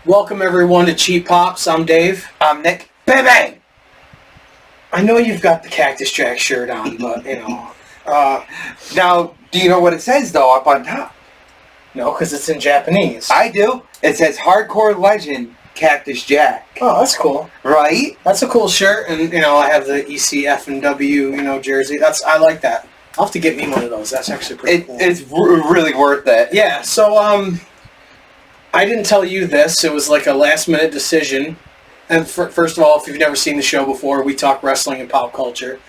Welcome everyone to Cheap Pops. I'm Dave. I'm Nick. Bang bang! I know you've got the Cactus Jack shirt on, but Now, do you know what it says though up on top? No, because it's in Japanese. I do. It says Hardcore Legend Cactus Jack. Oh, that's cool. Right? That's a cool shirt, and I have the ECW jersey. I like that. I'll have to get me one of those. That's actually pretty cool. It's really worth it. Yeah. So I didn't tell you this. It was like a last-minute decision. And first of all, if you've never seen the show before, we talk wrestling and pop culture.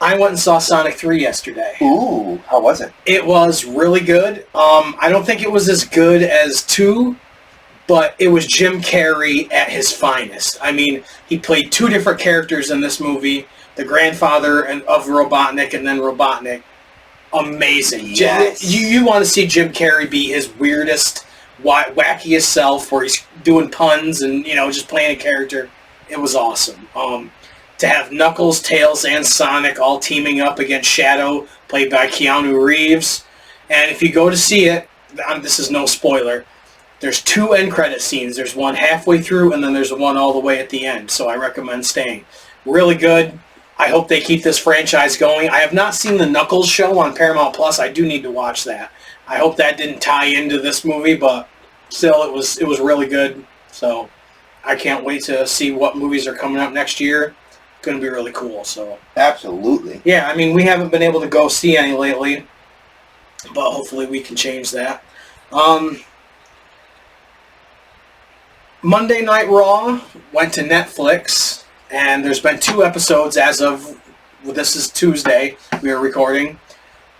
I went and saw Sonic 3 yesterday. Ooh, how was it? It was really good. I don't think it was as good as 2, but it was Jim Carrey at his finest. I mean, he played 2 different characters in this movie, the grandfather of Robotnik and then Robotnik. Amazing. Yes. You want to see Jim Carrey be his weirdest, wackiest self, where he's doing puns and, just playing a character. It was awesome. To have Knuckles, Tails, and Sonic all teaming up against Shadow, played by Keanu Reeves. And if you go to see it, this is no spoiler, there's 2 end credit scenes. There's one halfway through, and then there's one all the way at the end. So I recommend staying. Really good. I hope they keep this franchise going. I have not seen the Knuckles show on Paramount Plus. I do need to watch that. I hope that didn't tie into this movie, but still, it was really good. So I can't wait to see what movies are coming up next year. Going to be really cool. So Absolutely. yeah, I mean, we haven't been able to go see any lately, but hopefully we can change that. Monday Night Raw went to Netflix, and there's been 2 episodes as of, this is Tuesday, we are recording.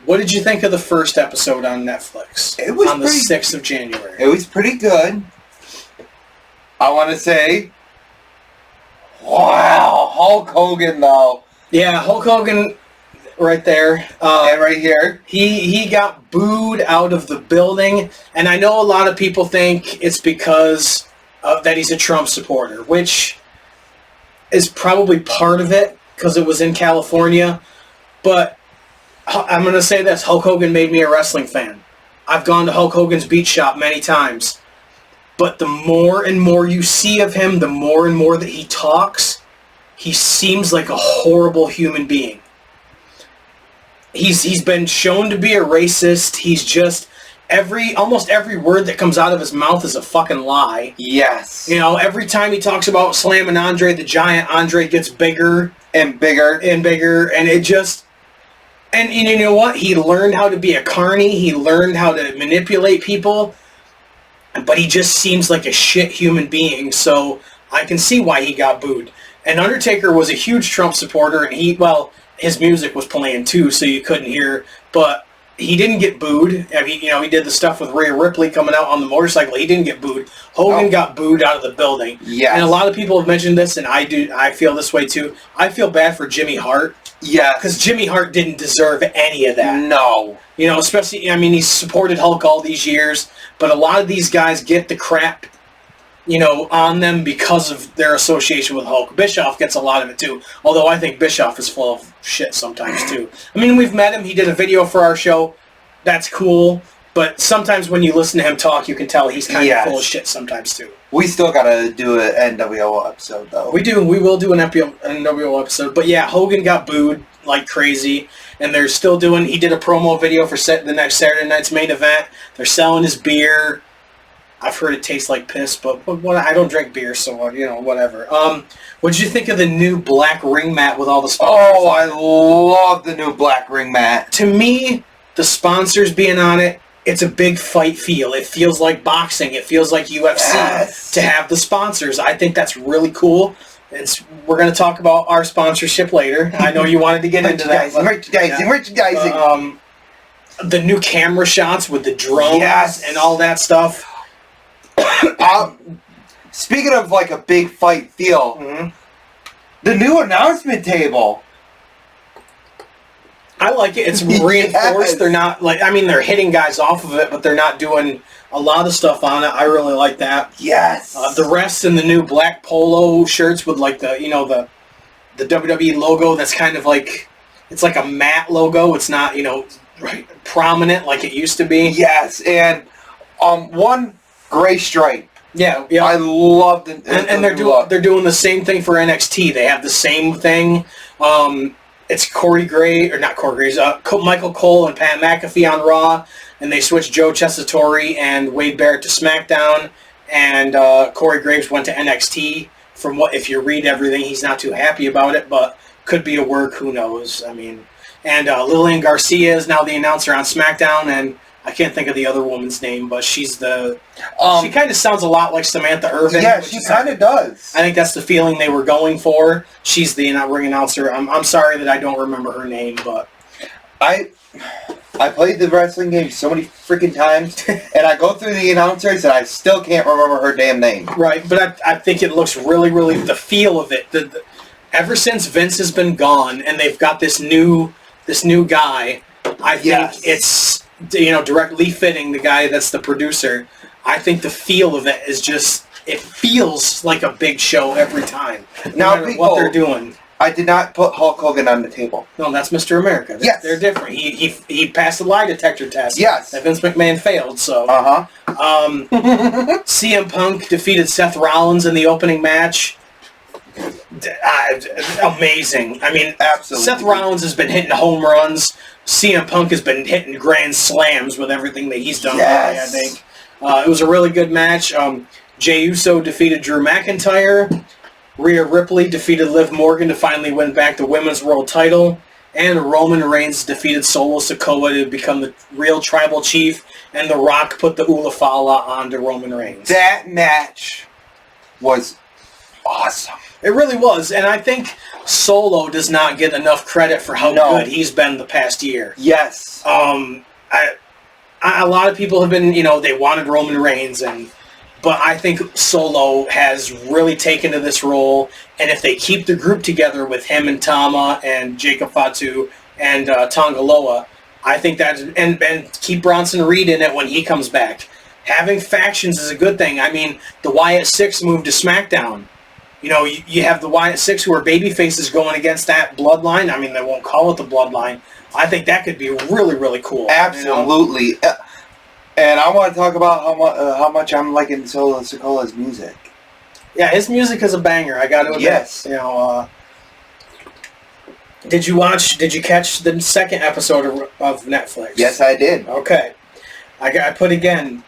What did you think of the first episode on Netflix? It was on the 6th of January. It was pretty good. I want to say, wow, Hulk Hogan though. Yeah, Hulk Hogan right there. And right here. He got booed out of the building, and I know a lot of people think it's because that he's a Trump supporter, which is probably part of it, because it was in California. But I'm going to say this, Hulk Hogan made me a wrestling fan. I've gone to Hulk Hogan's beat shop many times. But the more and more you see of him, the more and more that he talks, he seems like a horrible human being. He's been shown to be a racist. He's just, almost every word that comes out of his mouth is a fucking lie. Yes. Every time he talks about slamming Andre the Giant, Andre gets bigger And bigger. and bigger, and it just... And you know what? He learned how to be a carny. He learned how to manipulate people. But he just seems like a shit human being. So I can see why he got booed. And Undertaker was a huge Trump supporter. And his music was playing too, so you couldn't hear. But he didn't get booed. I mean, he did the stuff with Rhea Ripley coming out on the motorcycle. He didn't get booed. Hogan got booed out of the building. Yes. And a lot of people have mentioned this, and I feel this way too. I feel bad for Jimmy Hart. Yeah. Because Jimmy Hart didn't deserve any of that. No. Especially, he's supported Hulk all these years, but a lot of these guys get the crap, on them because of their association with Hulk. Bischoff gets a lot of it too, although I think Bischoff is full of shit sometimes too. We've met him. He did a video for our show. That's cool, but sometimes when you listen to him talk, you can tell he's kind of full of shit sometimes too. We still gotta do an NWO episode, though. We do. We will do an NWO episode. But yeah, Hogan got booed like crazy, and they're still doing... He did a promo video for the next Saturday night's main event. They're selling his beer. I've heard it tastes like piss, but I don't drink beer, so whatever. What did you think of the new black ring mat with all the sponsors? Oh, I love the new black ring mat. To me, the sponsors being on it, it's a big fight feel. It feels like boxing. It feels like UFC to have the sponsors. I think that's really cool. We're going to talk about our sponsorship later. I know you wanted to get into that. Merchandising. The new camera shots with the drones and all that stuff. Speaking of like a big fight feel, the new announcement table. I like it. It's reinforced. They're not they're hitting guys off of it, but they're not doing a lot of stuff on it. I really like that. Yes. The refs in the new black polo shirts with like the the WWE logo. That's kind of like, it's like a matte logo. It's not prominent like it used to be. Yes, and one gray stripe. Yeah, yeah. I loved it. And they're doing the same thing for NXT. They have the same thing. It's Corey Gray, or not Corey Graves, Michael Cole and Pat McAfee on Raw, and they switched Joe Chesatori and Wade Barrett to SmackDown, and Corey Graves went to NXT. From what, if you read everything, he's not too happy about it, but could be a work, who knows? I mean, and Lillian Garcia is now the announcer on SmackDown, and I can't think of the other woman's name, but she's the... she kind of sounds a lot like Samantha Irvin. Yeah, she kind of does. I think that's the feeling they were going for. She's the ring announcer. I'm sorry that I don't remember her name, but... I played the wrestling game so many freaking times, and I go through the announcers, and I still can't remember her damn name. Right, but I think it looks really, really... The feel of it. Ever since Vince has been gone, and they've got this new guy, I think it's... directly fitting the guy that's the producer. I think the feel of it is just, it feels like a big show every time. No matter what they're doing. I did not put Hulk Hogan on the table. No, that's Mr. America. Yes. They're different. He passed the lie detector test. Yes. That Vince McMahon failed, so. CM Punk defeated Seth Rollins in the opening match. Amazing. I mean, absolutely. Seth Rollins has been hitting home runs. CM Punk has been hitting grand slams with everything that he's done. Yes. I think it was a really good match. Jey Uso defeated Drew McIntyre. Rhea Ripley defeated Liv Morgan to finally win back the Women's World Title. And Roman Reigns defeated Solo Sikoa to become the real Tribal Chief. And The Rock put the Ula Fala onto Roman Reigns. That match was awesome. It really was, and I think Solo does not get enough credit for how good he's been the past year. Yes. A lot of people have been, they wanted Roman Reigns, but I think Solo has really taken to this role, and if they keep the group together with him and Tama and Jacob Fatu and Tonga Loa, I think that, and keep Bronson Reed in it when he comes back. Having factions is a good thing. I mean, the Wyatt Six moved to SmackDown. You have the Wyatt Six who are babyfaces going against that bloodline. I mean, they won't call it the bloodline. I think that could be really, really cool. Absolutely. And I want to talk about how much I'm liking Solo Sikola's music. Yeah, his music is a banger. I got to admit. Yes. Did you catch the second episode of Netflix? Yes, I did. Okay. I put again,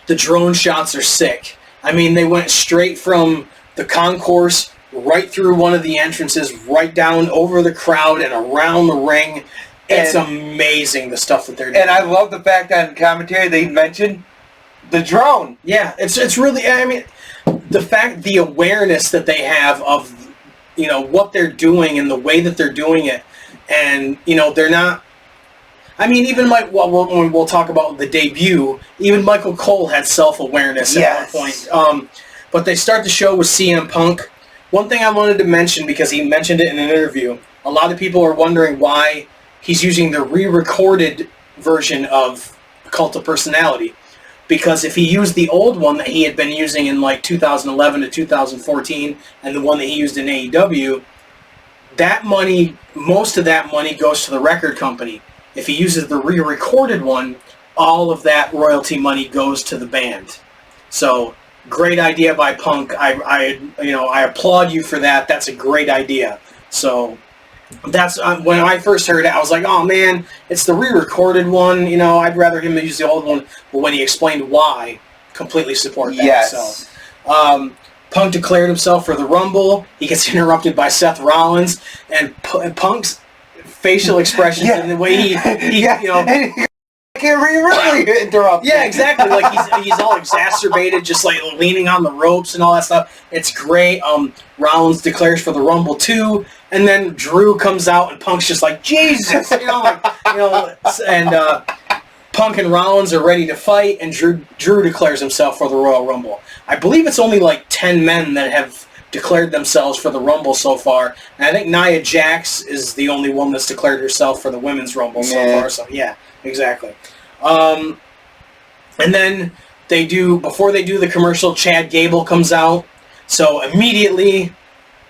the drone shots are sick. I mean, they went straight from the concourse right through one of the entrances, right down over the crowd and around the ring. It's amazing, the stuff that they're doing. And I love the fact on commentary they mentioned the drone. Yeah, it's really, I mean, the awareness that they have of, what they're doing and the way that they're doing it. And, they're not, I mean, even when we'll talk about the debut, even Michael Cole had self-awareness at one point. But they start the show with CM Punk. One thing I wanted to mention, because he mentioned it in an interview, a lot of people are wondering why he's using the re-recorded version of Cult of Personality. Because if he used the old one that he had been using in 2011 to 2014, and the one that he used in AEW, most of that money goes to the record company. If he uses the re-recorded one, all of that royalty money goes to the band. So, great idea by Punk. I applaud you for that. That's a great idea. So, that's when I first heard it, I was like, oh man, it's the re-recorded one. I'd rather him use the old one. But when he explained why, completely support that. Yes. So, Punk declared himself for the Rumble. He gets interrupted by Seth Rollins, and Punk's facial expressions and the way he can't really interrupt. Yeah, exactly. He's all exacerbated, just leaning on the ropes and all that stuff. It's great. Rollins declares for the Rumble too, and then Drew comes out and Punk's just like, Jesus, and Punk and Rollins are ready to fight, and Drew declares himself for the Royal Rumble. I believe it's only 10 men that have declared themselves for the Rumble so far, and I think Nia Jax is the only one that's declared herself for the Women's Rumble so far. So yeah, exactly. And then before they do the commercial, Chad Gable comes out, so immediately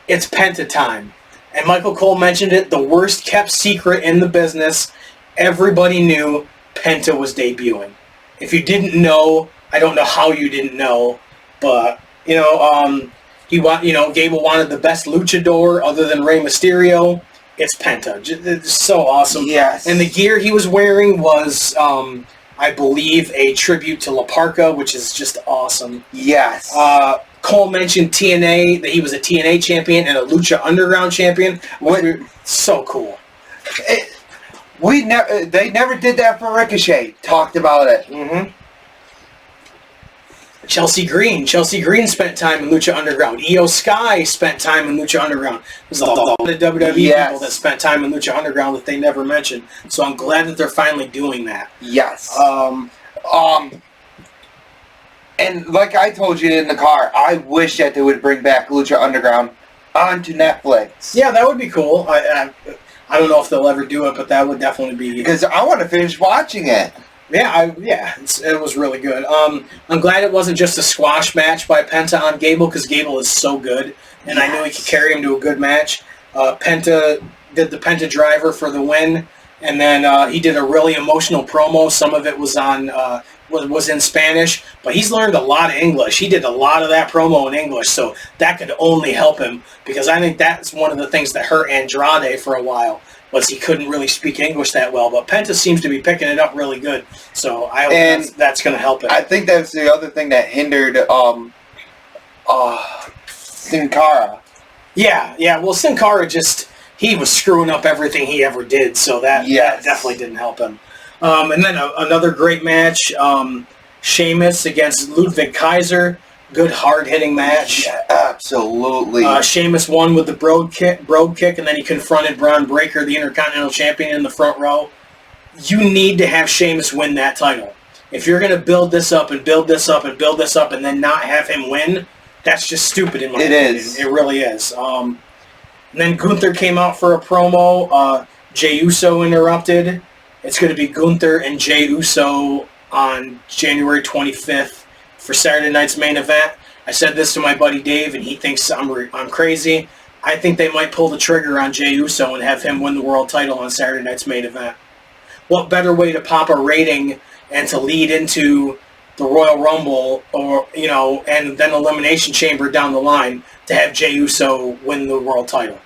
it's Penta time. And Michael Cole mentioned it, the worst kept secret in the business. Everybody knew Penta was debuting. If you didn't know, I don't know how you didn't know. But, Gable wanted the best luchador other than Rey Mysterio. It's Penta. It's so awesome. Yes. And the gear he was wearing was, I believe, a tribute to La Parka, which is just awesome. Yes. Cole mentioned TNA, that he was a TNA champion and a Lucha Underground champion. So cool. They never did that for Ricochet. Talked about it. Mm-hmm. Chelsea Green spent time in Lucha Underground. Io Sky spent time in Lucha Underground. There's a lot of WWE people that spent time in Lucha Underground that they never mentioned. So I'm glad that they're finally doing that. Yes. And like I told you in the car, I wish that they would bring back Lucha Underground onto Netflix. Yeah, that would be cool. I don't know if they'll ever do it, but that would definitely be... Because I want to finish watching it. It was really good. I'm glad it wasn't just a squash match by Penta on Gable, because Gable is so good, and I knew he could carry him to a good match. Penta did the Penta Driver for the win, and then he did a really emotional promo. Some of it was on was in Spanish, but he's learned a lot of English. He did a lot of that promo in English, so that could only help him, because I think that's one of the things that hurt Andrade for a while, was he couldn't really speak English that well. But Penta seems to be picking it up really good, so I hope that's going to help him. I think that's the other thing that hindered Sin Cara. Yeah. Well, Sin Cara he was screwing up everything he ever did, so that definitely didn't help him. And then another great match, Sheamus against Ludwig Kaiser. Good hard-hitting match. Yeah, absolutely. Sheamus won with the brogue kick, and then he confronted Braun Breaker, the Intercontinental Champion, in the front row. You need to have Sheamus win that title. If you're going to build this up and build this up and build this up and then not have him win, that's just stupid in my opinion. It really is. And then Gunther came out for a promo. Jey Uso interrupted. It's going to be Gunther and Jey Uso on January 25th for Saturday night's main event. I said this to my buddy Dave, and he thinks I'm crazy. I think they might pull the trigger on Jey Uso and have him win the world title on Saturday night's main event. What better way to pop a rating and to lead into the Royal Rumble, and then Elimination Chamber down the line, to have Jey Uso win the world title?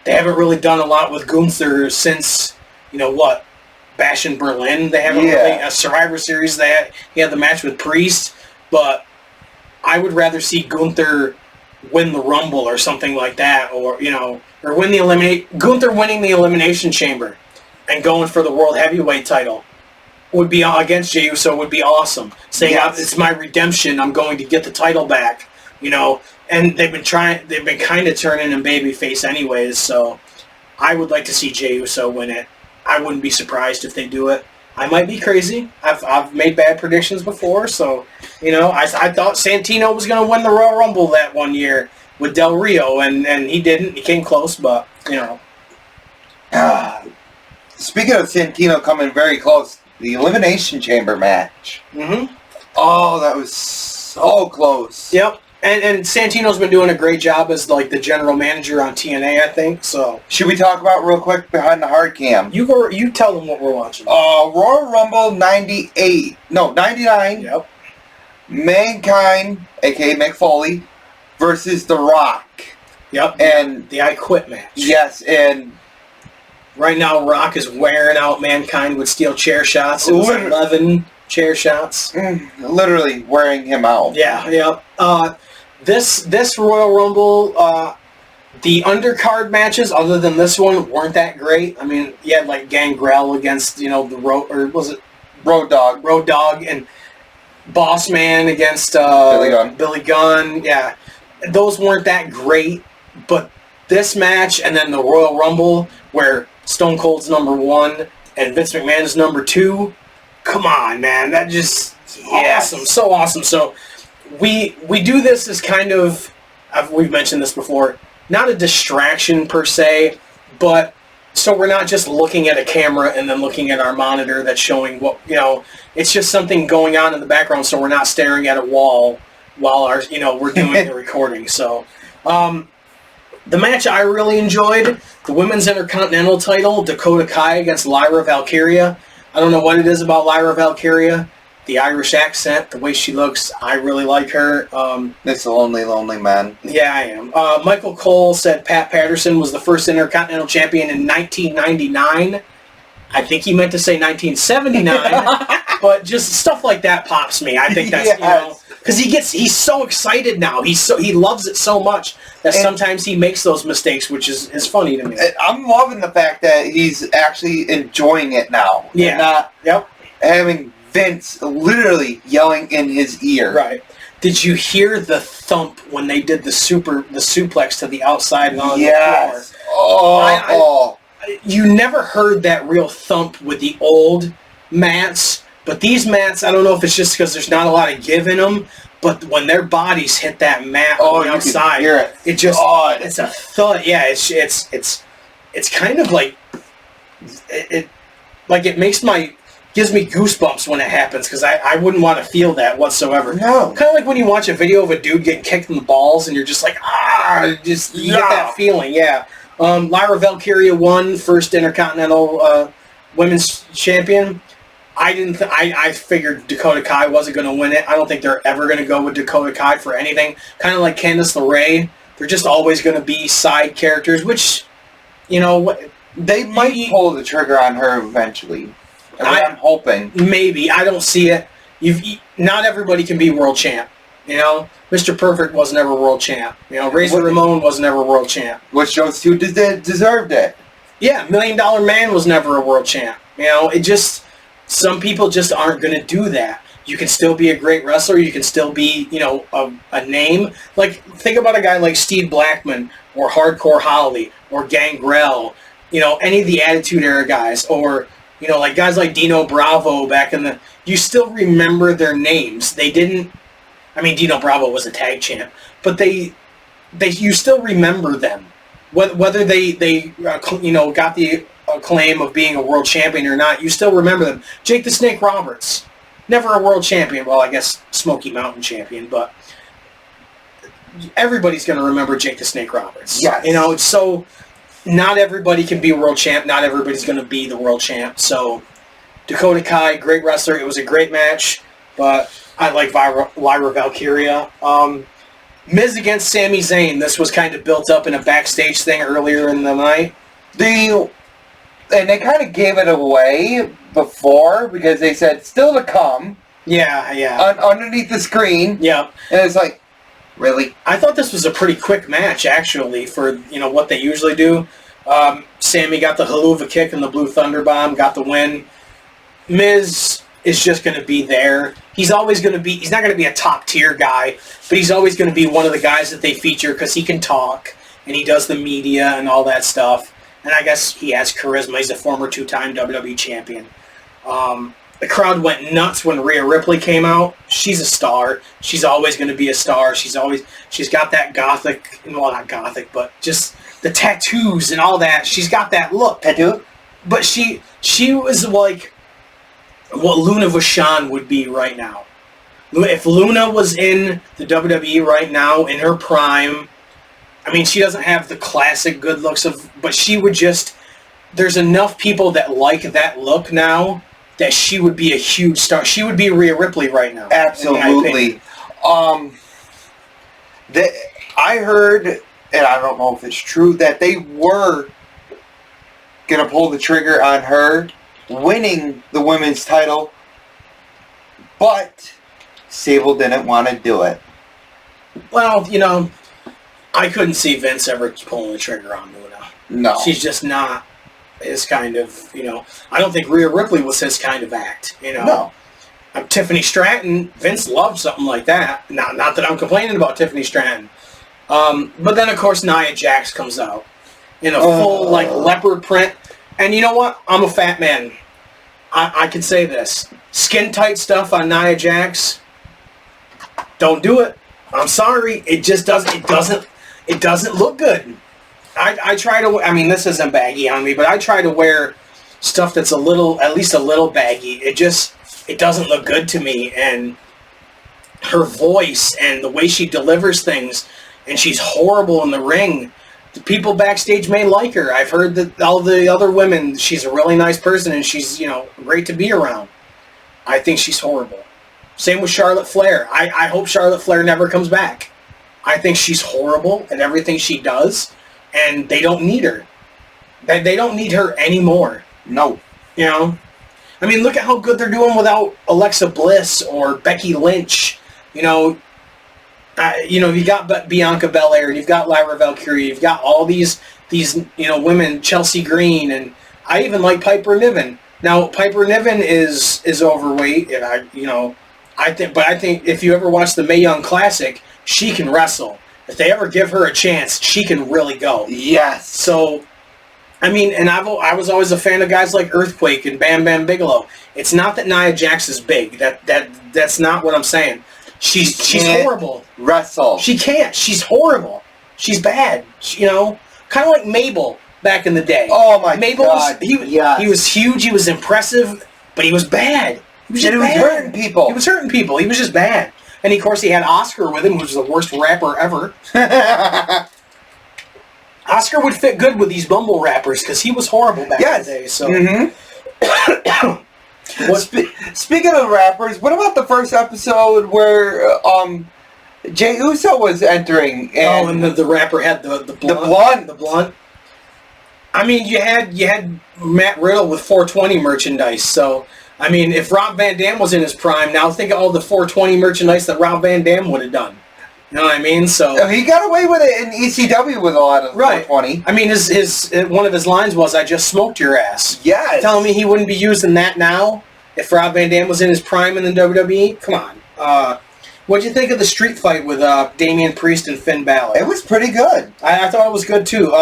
They haven't really done a lot with Gunther since, Bash in Berlin. They haven't really, a Survivor Series, he had the match with Priest, but I would rather see Gunther win the Rumble or something like that, or win Gunther winning the Elimination Chamber and going for the World Heavyweight title would be against Jey Uso would be awesome. Saying it's my redemption, I'm going to get the title back, and they've been kind of turning him babyface anyways, so I would like to see Jey Uso win it. I wouldn't be surprised if they do it. I might be crazy. I've made bad predictions before, so I thought Santino was going to win the Royal Rumble that one year with Del Rio, and he didn't. He came close, but Speaking of Santino coming very close, the Elimination Chamber match. Mm-hmm. Oh, that was so close. Yep. And Santino's been doing a great job as the general manager on TNA, I think. So should we talk about real quick behind the hard cam? You tell them what we're watching. Royal Rumble 99. Yep. Mankind, aka Mick Foley, versus The Rock. Yep. And the I Quit match. Yes, and right now Rock is wearing out Mankind with steel chair shots. It was 11 chair shots. Literally wearing him out. Yeah. This Royal Rumble, the undercard matches, other than this one, weren't that great. I mean, you had Gangrel against the Road Dogg, and Boss Man against Billy Gunn. Yeah, those weren't that great. But this match and then the Royal Rumble, where Stone Cold's #1 and Vince McMahon's #2. Come on, man, that just awesome, so awesome. So. We do this as kind of, we've mentioned this before, not a distraction per se, but so we're not just looking at a camera and then looking at our monitor that's showing what, it's just something going on in the background, so we're not staring at a wall while we're doing the recording. So the match I really enjoyed, the Women's Intercontinental title, Dakota Kai against Lyra Valkyria. I don't know what it is about Lyra Valkyria. the Irish accent, the way she looks, I really like her. This lonely, lonely man. Yeah, I am. Michael Cole said Pat Patterson was the first Intercontinental Champion in 1999. I think he meant to say 1979, but just stuff like that pops me. I think that's, because he's so excited now. He loves it so much that sometimes he makes those mistakes, which is funny to me. I'm loving the fact that he's actually enjoying it now. Yeah. And not having Vince literally yelling in his ear. Right. Did you hear the thump when they did the suplex to the outside and on the floor? Oh. You never heard that real thump with the old mats, but these mats, I don't know if it's just because there's not a lot of give in them, but when their bodies hit that mat on the outside, you can hear it just it's a thud. Yeah, it's kind of like it gives me goosebumps when it happens, because I wouldn't want to feel that whatsoever. No. Kind of like when you watch a video of a dude getting kicked in the balls and you're just like, you get that feeling, yeah. Lyra Valkyria won first Intercontinental Women's Champion. I figured Dakota Kai wasn't going to win it. I don't think they're ever going to go with Dakota Kai for anything. Kind of like Candice LeRae. They're just always going to be side characters, which, they might pull the trigger on her eventually. I'm hoping. Maybe. I don't see it. Not everybody can be world champ. Mr. Perfect was never world champ. Razor Ramon was never world champ. Which shows who deserved it. Yeah, $1 Million Man was never a world champ. Some people just aren't going to do that. You can still be a great wrestler. You can still be, a name. Like, think about a guy like Steve Blackman or Hardcore Holly or Gangrel. Any of the Attitude Era guys, or like guys like Dino Bravo back in the. You still remember their names. They didn't. I mean, Dino Bravo was a tag champ, but you still remember them, whether they got the acclaim of being a world champion or not. You still remember them. Jake the Snake Roberts, never a world champion. Well, I guess Smoky Mountain champion, but everybody's going to remember Jake the Snake Roberts. Yes. So not everybody can be a world champ. Not everybody's going to be the world champ. So Dakota Kai, great wrestler. It was a great match, but I like Lyra Valkyria. Miz against Sami Zayn. This was kind of built up in a backstage thing earlier in the night. And they kind of gave it away before, because they said, still to come. Yeah. Underneath the screen. Yeah. And it's like, really? I thought this was a pretty quick match, actually, for, what they usually do. Sammy got the Haluva kick and the Blue Thunder Bomb, got the win. Miz is just going to be there. He's always going to be, he's not going to be a top tier guy, but he's always going to be one of the guys that they feature because he can talk and he does the media and all that stuff. And I guess he has charisma. He's a former 2-time WWE champion. The crowd went nuts when Rhea Ripley came out. She's a star. She's always going to be a star. She's got that gothic, well, not gothic, but just the tattoos and all that. She's got that look. Tattoo? But she was like what Luna Vachon would be right now. If Luna was in the WWE right now, in her prime, I mean, she doesn't have the classic good looks but she would just, there's enough people that like that look now that she would be a huge star. She would be Rhea Ripley right now. Absolutely. I heard, and I don't know if it's true, that they were going to pull the trigger on her winning the women's title, but Sable didn't want to do it. Well, I couldn't see Vince ever pulling the trigger on Luna. No. She's just not his kind of, I don't think Rhea Ripley was his kind of act, No. Tiffany Stratton, Vince loved something like that. Not that I'm complaining about Tiffany Stratton. But then, of course, Nia Jax comes out in a full, leopard print. And you know what? I'm a fat man. I can say this. Skin-tight stuff on Nia Jax, don't do it. I'm sorry. It just doesn't, it doesn't look good. I try to, I mean, this isn't baggy on me, but I try to wear stuff that's at least a little baggy. It doesn't look good to me. And her voice and the way she delivers things, and she's horrible in the ring. The people backstage may like her. I've heard that all the other women, she's a really nice person and she's, great to be around. I think she's horrible. Same with Charlotte Flair. I hope Charlotte Flair never comes back. I think she's horrible at everything she does, and they don't need her. They don't need her anymore. No. You know? I mean, look at how good they're doing without Alexa Bliss or Becky Lynch. You know, you got Bianca Belair, you've got Lyra Valkyrie, you've got all these women, Chelsea Green, and I even like Piper Niven. Now, Piper Niven is overweight, and I think if you ever watch the Mae Young Classic, she can wrestle. If they ever give her a chance, she can really go. Yes. So, I mean, and I was always a fan of guys like Earthquake and Bam Bam Bigelow. It's not that Nia Jax is big. That's not what I'm saying. She's horrible. Wrestle. She can't. She's horrible. She's bad. Kind of like Mabel back in the day. Oh my Mabel God. He was huge. He was impressive, but he was bad. He was hurting people. He was hurting people. He was just bad. And of course, he had Oscar with him, which was the worst rapper ever. Oscar would fit good with these Bumble rappers because he was horrible back in the day. So. Mm-hmm. Speaking of rappers, what about the first episode where Jey Uso was entering? And the rapper had the blunt. I mean, you had Matt Riddle with 420 merchandise. So, I mean, if Rob Van Dam was in his prime, now think of all the 420 merchandise that Rob Van Dam would have done. You know what I mean? So he got away with it in ECW with a lot of 420. I mean, his one of his lines was, "I just smoked your ass." Yes. Telling me he wouldn't be using that now if Rob Van Dam was in his prime in the WWE? Come on. What'd you think of the street fight with Damian Priest and Finn Balor? It was pretty good. I thought it was good too.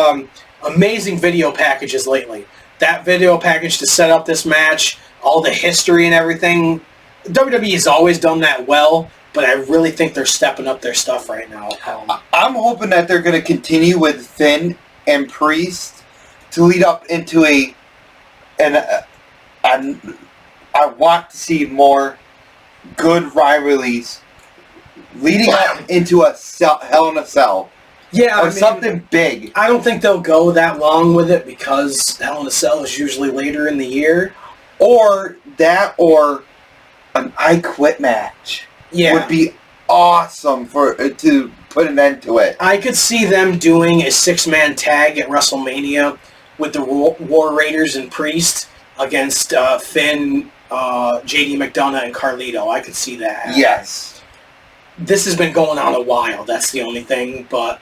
Amazing video packages lately. That video package to set up this match, all the history and everything. WWE has always done that well. But I really think they're stepping up their stuff right now. I'm hoping that they're going to continue with Finn and Priest to lead up into I want to see more good rivalries leading up into a Hell in a Cell. Yeah, or something big. I don't think they'll go that long with it because Hell in a Cell is usually later in the year. Or an I Quit match. Yeah. Would be awesome to put an end to it. I could see them doing a 6-man tag at WrestleMania with the War Raiders and Priest against Finn, JD McDonough, and Carlito. I could see that happening. Yes. This has been going on a while. That's the only thing. But,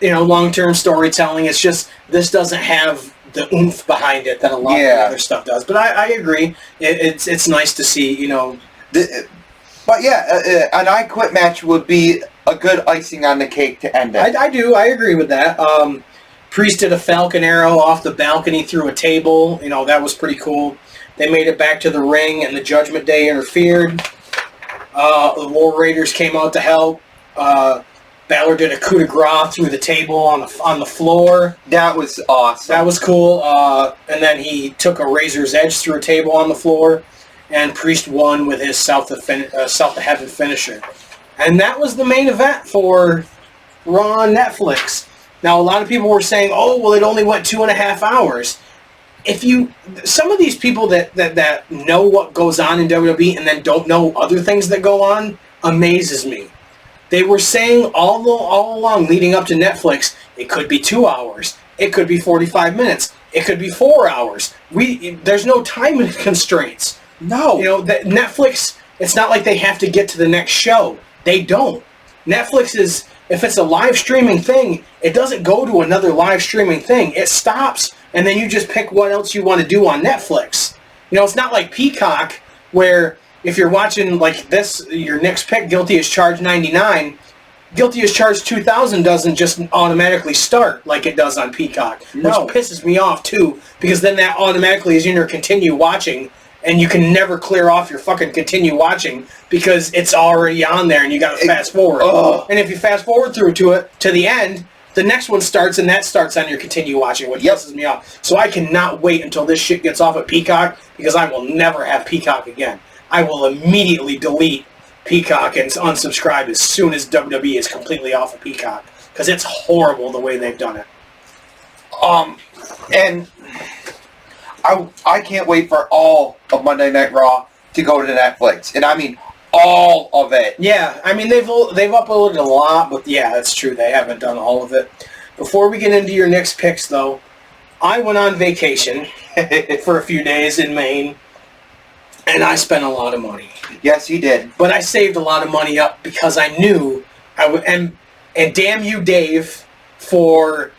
long-term storytelling, it's just this doesn't have the oomph behind it that a lot of the other stuff does. But I agree. It's nice to see, But yeah, an I Quit match would be a good icing on the cake to end it. I do. I agree with that. Priest did a Falcon Arrow off the balcony through a table. That was pretty cool. They made it back to the ring, and the Judgment Day interfered. The War Raiders came out to help. Balor did a coup de grace through the table on the floor. That was awesome. That was cool. And then he took a razor's edge through a table on the floor. And Priest won with his South of Heaven finisher. And that was the main event for Raw on Netflix. Now, a lot of people were saying, oh, well, it only went 2.5 hours. Some of these people that know what goes on in WWE and then don't know other things that go on amazes me. They were saying all along leading up to Netflix, it could be 2 hours. It could be 45 minutes. It could be 4 hours. There's no time constraints. No. Netflix, it's not like they have to get to the next show. They don't. Netflix is, if it's a live streaming thing, it doesn't go to another live streaming thing. It stops, and then you just pick what else you want to do on Netflix. It's not like Peacock, where if you're watching like this, your next pick, Guilty as Charged 99, Guilty as Charged 2000 doesn't just automatically start like it does on Peacock, which pisses me off too, because then that automatically is in your continue watching, and you can never clear off your fucking continue watching because it's already on there and you got to fast forward. And if you fast forward through to the end, the next one starts and that starts on your continue watching, which pisses me off. So I cannot wait until this shit gets off at Peacock because I will never have Peacock again. I will immediately delete Peacock and unsubscribe as soon as WWE is completely off of Peacock because it's horrible the way they've done it. And I can't wait for all of Monday Night Raw to go to Netflix. And I mean all of it. Yeah, I mean, they've uploaded a lot, but yeah, that's true. They haven't done all of it. Before we get into your next picks, though, I went on vacation for a few days in Maine, and I spent a lot of money. Yes, you did. But I saved a lot of money up because I knew I would. And damn you, Dave, for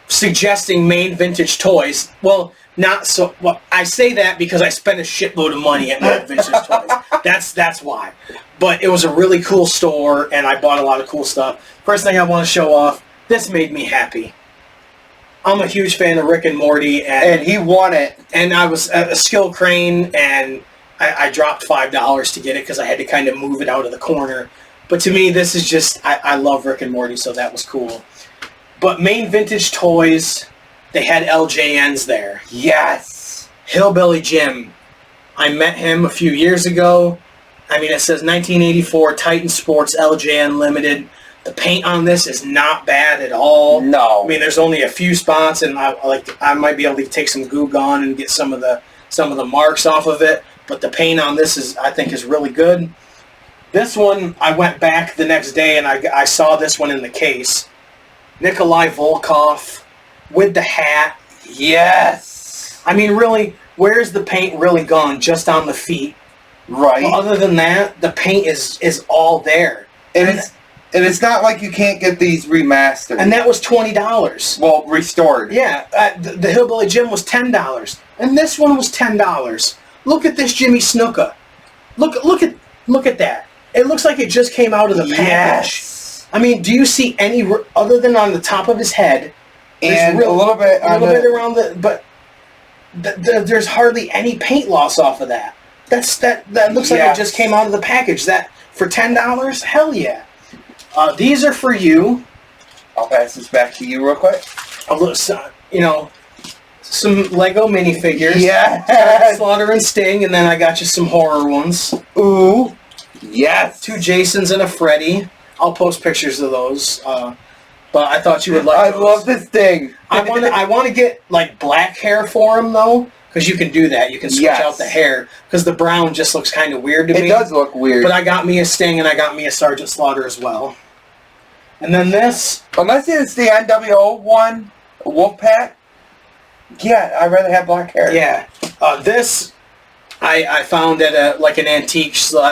suggesting Maine vintage toys. Well, not so. Well, I say that because I spent a shitload of money at Maine vintage toys. That's why. But it was a really cool store, and I bought a lot of cool stuff. First thing I want to show off. This made me happy. I'm a huge fan of Rick and Morty, and he won it. And I was at a skill crane, and I dropped $5 to get it because I had to kind of move it out of the corner. But to me, this is just, I love Rick and Morty, so that was cool. But Maine Vintage Toys, they had LJNs there. Yes! Hillbilly Jim. I met him a few years ago. I mean, it says 1984 Titan Sports LJN Limited. The paint on this is not bad at all. No. I mean, there's only a few spots, and I might be able to take some Goo Gone and get some of the marks off of it. But the paint on this I think is really good. This one, I went back the next day, and I saw this one in the case. Nikolai Volkov with the hat. Yes. I mean, really, where's the paint really gone? Just on the feet. Right. Well, other than that, the paint is all there. And it's not like you can't get these remastered. And that was $20. Well, restored. Yeah, the Hillbilly Jim was $10, and this one was $10. Look at this Jimmy Snuka. Look at that. It looks like it just came out of the package. Yes. I mean, do you see any other than on the top of his head? And a little bit around but there's hardly any paint loss off of that. That looks like it just came out of the package. That for $10? Hell yeah. These are for you. I'll pass this back to you real quick. Some Lego minifigures. Yeah. Slaughter and Sting, and then I got you some horror ones. Ooh. Yes. 2 Jasons and a Freddy. I'll post pictures of those. But I thought you would like those. I love this thing. I want to get like black hair for him though, because you can do that. You can switch out the hair because the brown just looks kind of weird to me. It does look weird. But I got me a Sting and I got me a Sergeant Slaughter as well. And then this. Unless it's the NWO one, Wolfpack. Yeah, I'd rather have black hair. Yeah. This I found at an antique slash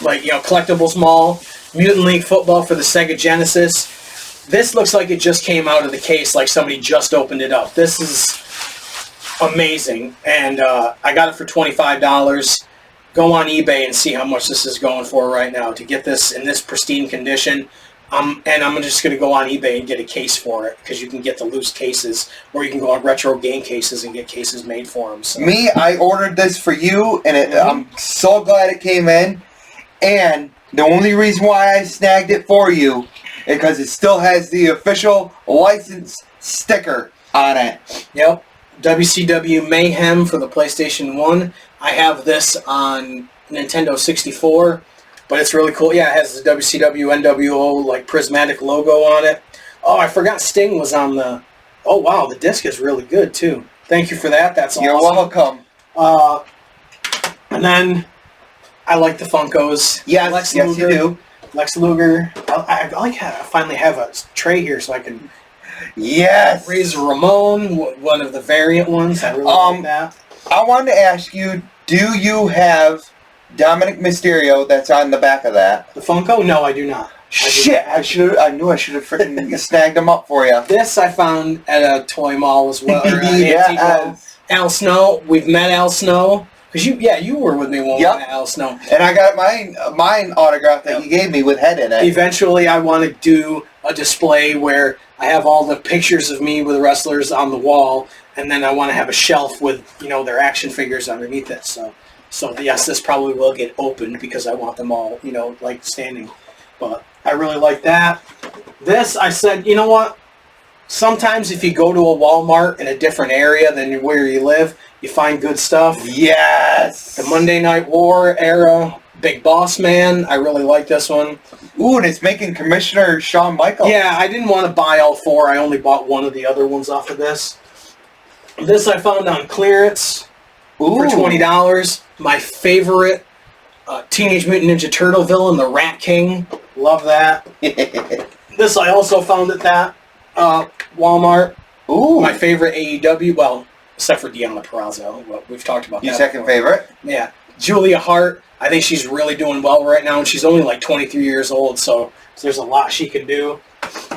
collectibles mall. Mutant League Football for the Sega Genesis. This looks like it just came out of the case, like somebody just opened it up. This is amazing, and I got it for $25. Go on eBay and see how much this is going for right now to get this in this pristine condition. And I'm just going to go on eBay and get a case for it, because you can get the loose cases, or you can go on Retro Game Cases and get cases made for them. So. Me, I ordered this for you, and I'm so glad it came in. And the only reason why I snagged it for you is because it still has the official license sticker on it. Yep. WCW Mayhem for the PlayStation 1. I have this on Nintendo 64. But it's really cool. Yeah, it has the WCW NWO prismatic logo on it. Oh, I forgot Sting was on the... Oh, wow, the disc is really good, too. Thank you for that. That's awesome. You're welcome. And then I like the Funkos. Yes, you do. Lex Luger. I like how I finally have a tray here so I can... Yes! Razor Ramon, one of the variant ones. I really like that. I wanted to ask you, do you have... Dominic Mysterio, that's on the back of that. The Funko? No, I do not. Shit! I knew I should have freaking snagged them up for you. This I found at a toy mall as well. Yes. Al Snow. We've met Al Snow. Because you were with me when we met Al Snow. And I got mine autograph that you gave me with head in it. Eventually, I want to do a display where I have all the pictures of me with wrestlers on the wall, and then I want to have a shelf with their action figures underneath it. So yes, this probably will get opened because I want them all, standing. But I really like that. This, I said, you know what? Sometimes if you go to a Walmart in a different area than where you live, you find good stuff. Yes! The Monday Night War era, Big Boss Man. I really like this one. Ooh, and it's making Commissioner Shawn Michaels. Yeah, I didn't want to buy all 4. I only bought one of the other ones off of this. This I found on clearance. Ooh. for $20. My favorite Teenage Mutant Ninja Turtle villain, the Rat King. Love that. This I also found at that Walmart. Ooh. My favorite AEW, well, except for Deonna Purrazzo. Well, we've talked about Your that second before. favorite? Yeah. Julia Hart. I think she's really doing well right now, and she's only like 23 years old, so there's a lot she can do.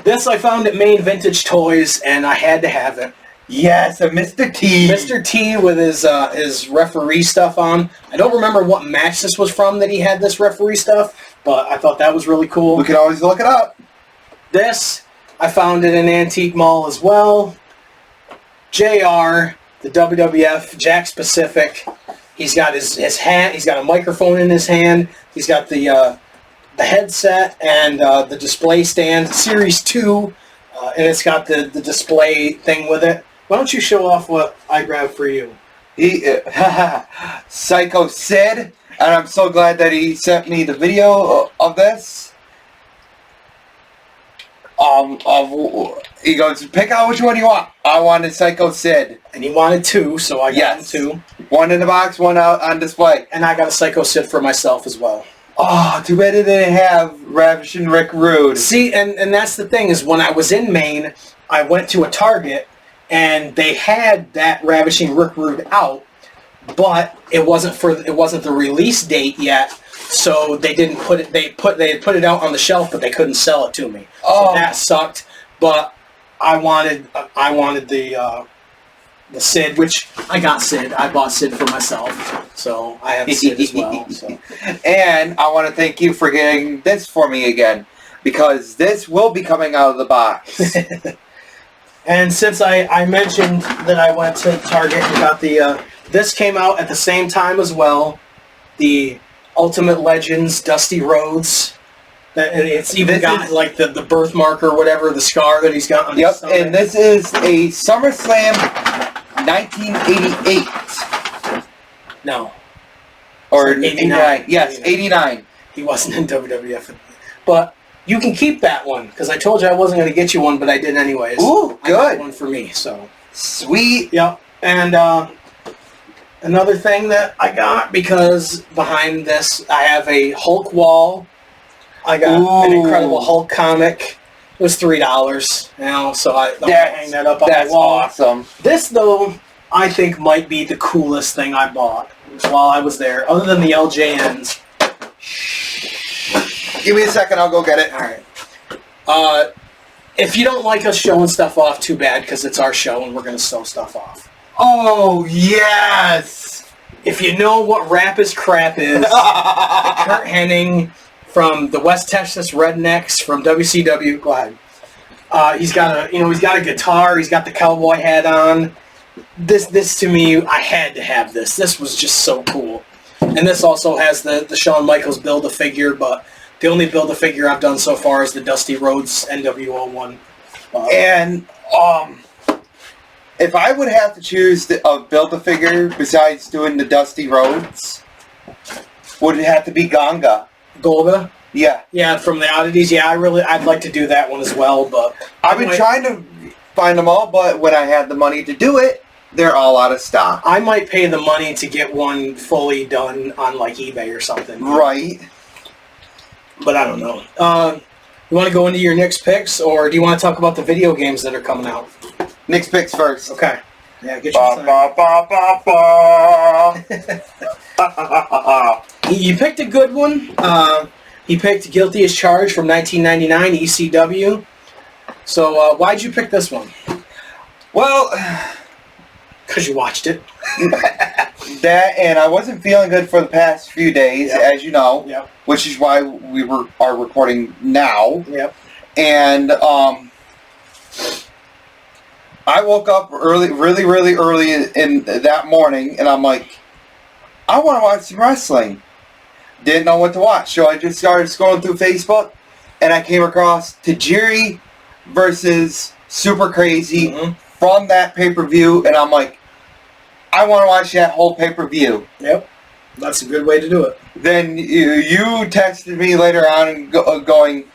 This I found at Main Vintage Toys, and I had to have it. Yes, a Mr. T. Mr. T with his referee stuff on. I don't remember what match this was from that he had this referee stuff, but I thought that was really cool. We can always look it up. This I found at an antique mall as well. JR, the WWF, Jack Pacific. He's got his hat. He's got a microphone in his hand. He's got the headset and the display stand. Series 2, and it's got the display thing with it. Why don't you show off what I grabbed for you? Psycho Sid, and I'm so glad that he sent me the video of this. He goes, pick out which one you want. I wanted Psycho Sid. And he wanted 2, so I got him 2. One in the box, one out on display. And I got a Psycho Sid for myself as well. Oh, too bad it didn't have Ravishing Rick Rude. See, and that's the thing, is when I was in Maine, I went to a Target, and they had that Ravishing Rick Rude out, but it wasn't the release date yet, so they didn't put it. They had put it out on the shelf, but they couldn't sell it to me. So that sucked. But I wanted the Sid, which I got Sid. I bought Sid for myself, so I have Sid as well. So. And I want to thank you for getting this for me again, because this will be coming out of the box. And since I mentioned that I went to Target and got the, this came out at the same time as well, the Ultimate Legends Dusty Rhodes. And it's even got like the birthmark or whatever, the scar that he's got on his stomach. And this is a SummerSlam 1988. No. Or 89. Yes, 89. He wasn't in WWF. But you can keep that one, because I told you I wasn't going to get you one, but I did anyways. Ooh, good. I got one for me, so. Sweet. Yep. And another thing that I got, because behind this I have a Hulk wall. I got an Incredible Hulk comic. It was $3, so I'm going to hang that up on the wall. That's awesome. This, though, I think might be the coolest thing I bought while I was there, other than the LJNs. Give me a second, I'll go get it. Alright. If you don't like us showing stuff off, too bad, because it's our show and we're going to sew stuff off. Oh, yes! If you know what Rap is Crap is, Kurt Hennig from the West Texas Rednecks from WCW, go ahead. He's got a guitar, he's got the cowboy hat on. This to me, I had to have this. This was just so cool. And this also has the Shawn Michaels Build-A-Figure, but the only Build-A-Figure I've done so far is the Dusty Rhodes NWO one. And if I would have to choose a Build-A-Figure besides doing the Dusty Rhodes, would it have to be Ganga? Golga? Yeah. Yeah, from the Oddities. Yeah, I'd like to do that one as well, but I've been trying to find them all, but when I had the money to do it, they're all out of stock. I might pay the money to get one fully done on like eBay or something. Right. But I don't know. You want to go into your Knicks picks, or do you want to talk about the video games that are coming out? Knicks picks first. Okay. Yeah, get your sign. You picked a good one. He picked Guilty as Charged from 1999, ECW. So why'd you pick this one? Well, because you watched it. That, and I wasn't feeling good for the past few days, as you know. Yep. Which is why we are recording now. Yep. And I woke up really early in that morning, and I'm like, I want to watch some wrestling. Didn't know what to watch, so I just started scrolling through Facebook, and I came across Tajiri versus Super Crazy from that pay-per-view, and I'm like, I want to watch that whole pay-per-view. Yep. That's a good way to do it. Then you texted me later on and going,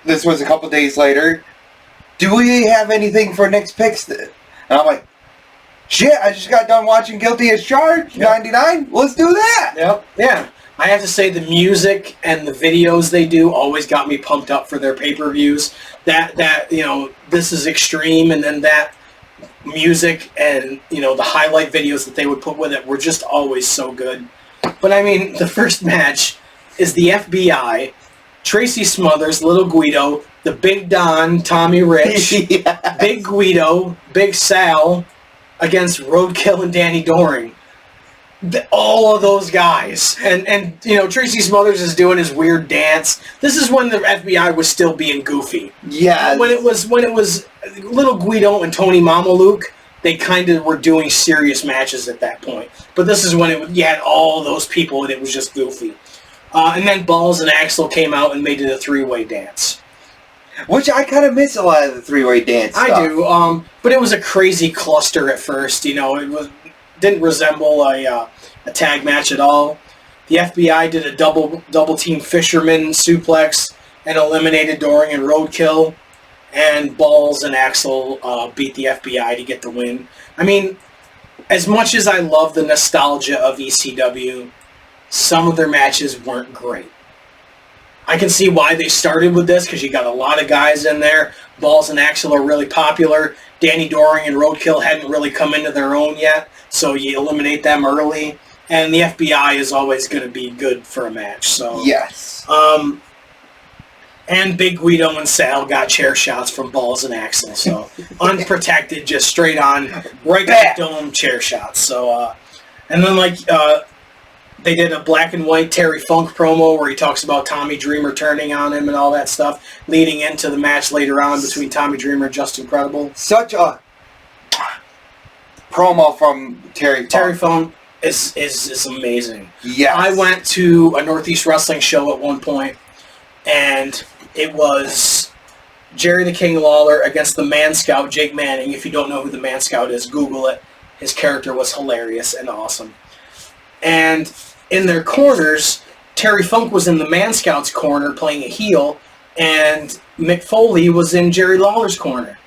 this was a couple days later, do we have anything for next picks? And I'm like, Shit, I just got done watching Guilty as Charged, 99. Let's do that. Yep. Yeah. I have to say the music and the videos they do always got me pumped up for their pay-per-views. That you know, this is extreme, and then that music and, you know, the highlight videos that they would put with it were just always so good. But I mean, the first match is the FBI, Tracy Smothers, Little Guido, the Big Don, Tommy Rich, Yes. Big Guido, Big Sal, against Roadkill and Danny Doring. All of those guys. And you know, Tracy Smothers is doing his weird dance. This is when the FBI was still being goofy. Yes. When it was Little Guido and Tony Mamaluke, they kind of were doing serious matches at that point. But this is when you had all those people and it was just goofy. And then Balls and Axel came out and made it a three-way dance. Which I kind of miss a lot of the three-way dance stuff. I do, but it was a crazy cluster at first. You know, it didn't resemble a tag match at all. The FBI did a double team fisherman suplex and eliminated Doring and Roadkill. And Balls and Axel beat the FBI to get the win. I mean, as much as I love the nostalgia of ECW, some of their matches weren't great. I can see why they started with this, because you got a lot of guys in there. Balls and Axel are really popular. Danny Doring and Roadkill hadn't really come into their own yet, so you eliminate them early. And the FBI is always going to be good for a match. So yes. And Big Guido and Sal got chair shots from Balls and Axel. So unprotected, just straight on, right to the dome chair shots. So, and then they did a black and white Terry Funk promo where he talks about Tommy Dreamer turning on him and all that stuff, leading into the match later on between Tommy Dreamer and Justin Credible. Such a promo from Terry Funk. Terry Funk is amazing. Yes. I went to a Northeast Wrestling show at one point, and it was Jerry the King Lawler against the Man Scout, Jake Manning. If you don't know who the Man Scout is, Google it. His character was hilarious and awesome. And in their corners, Terry Funk was in the Man Scout's corner playing a heel, and Mick Foley was in Jerry Lawler's corner.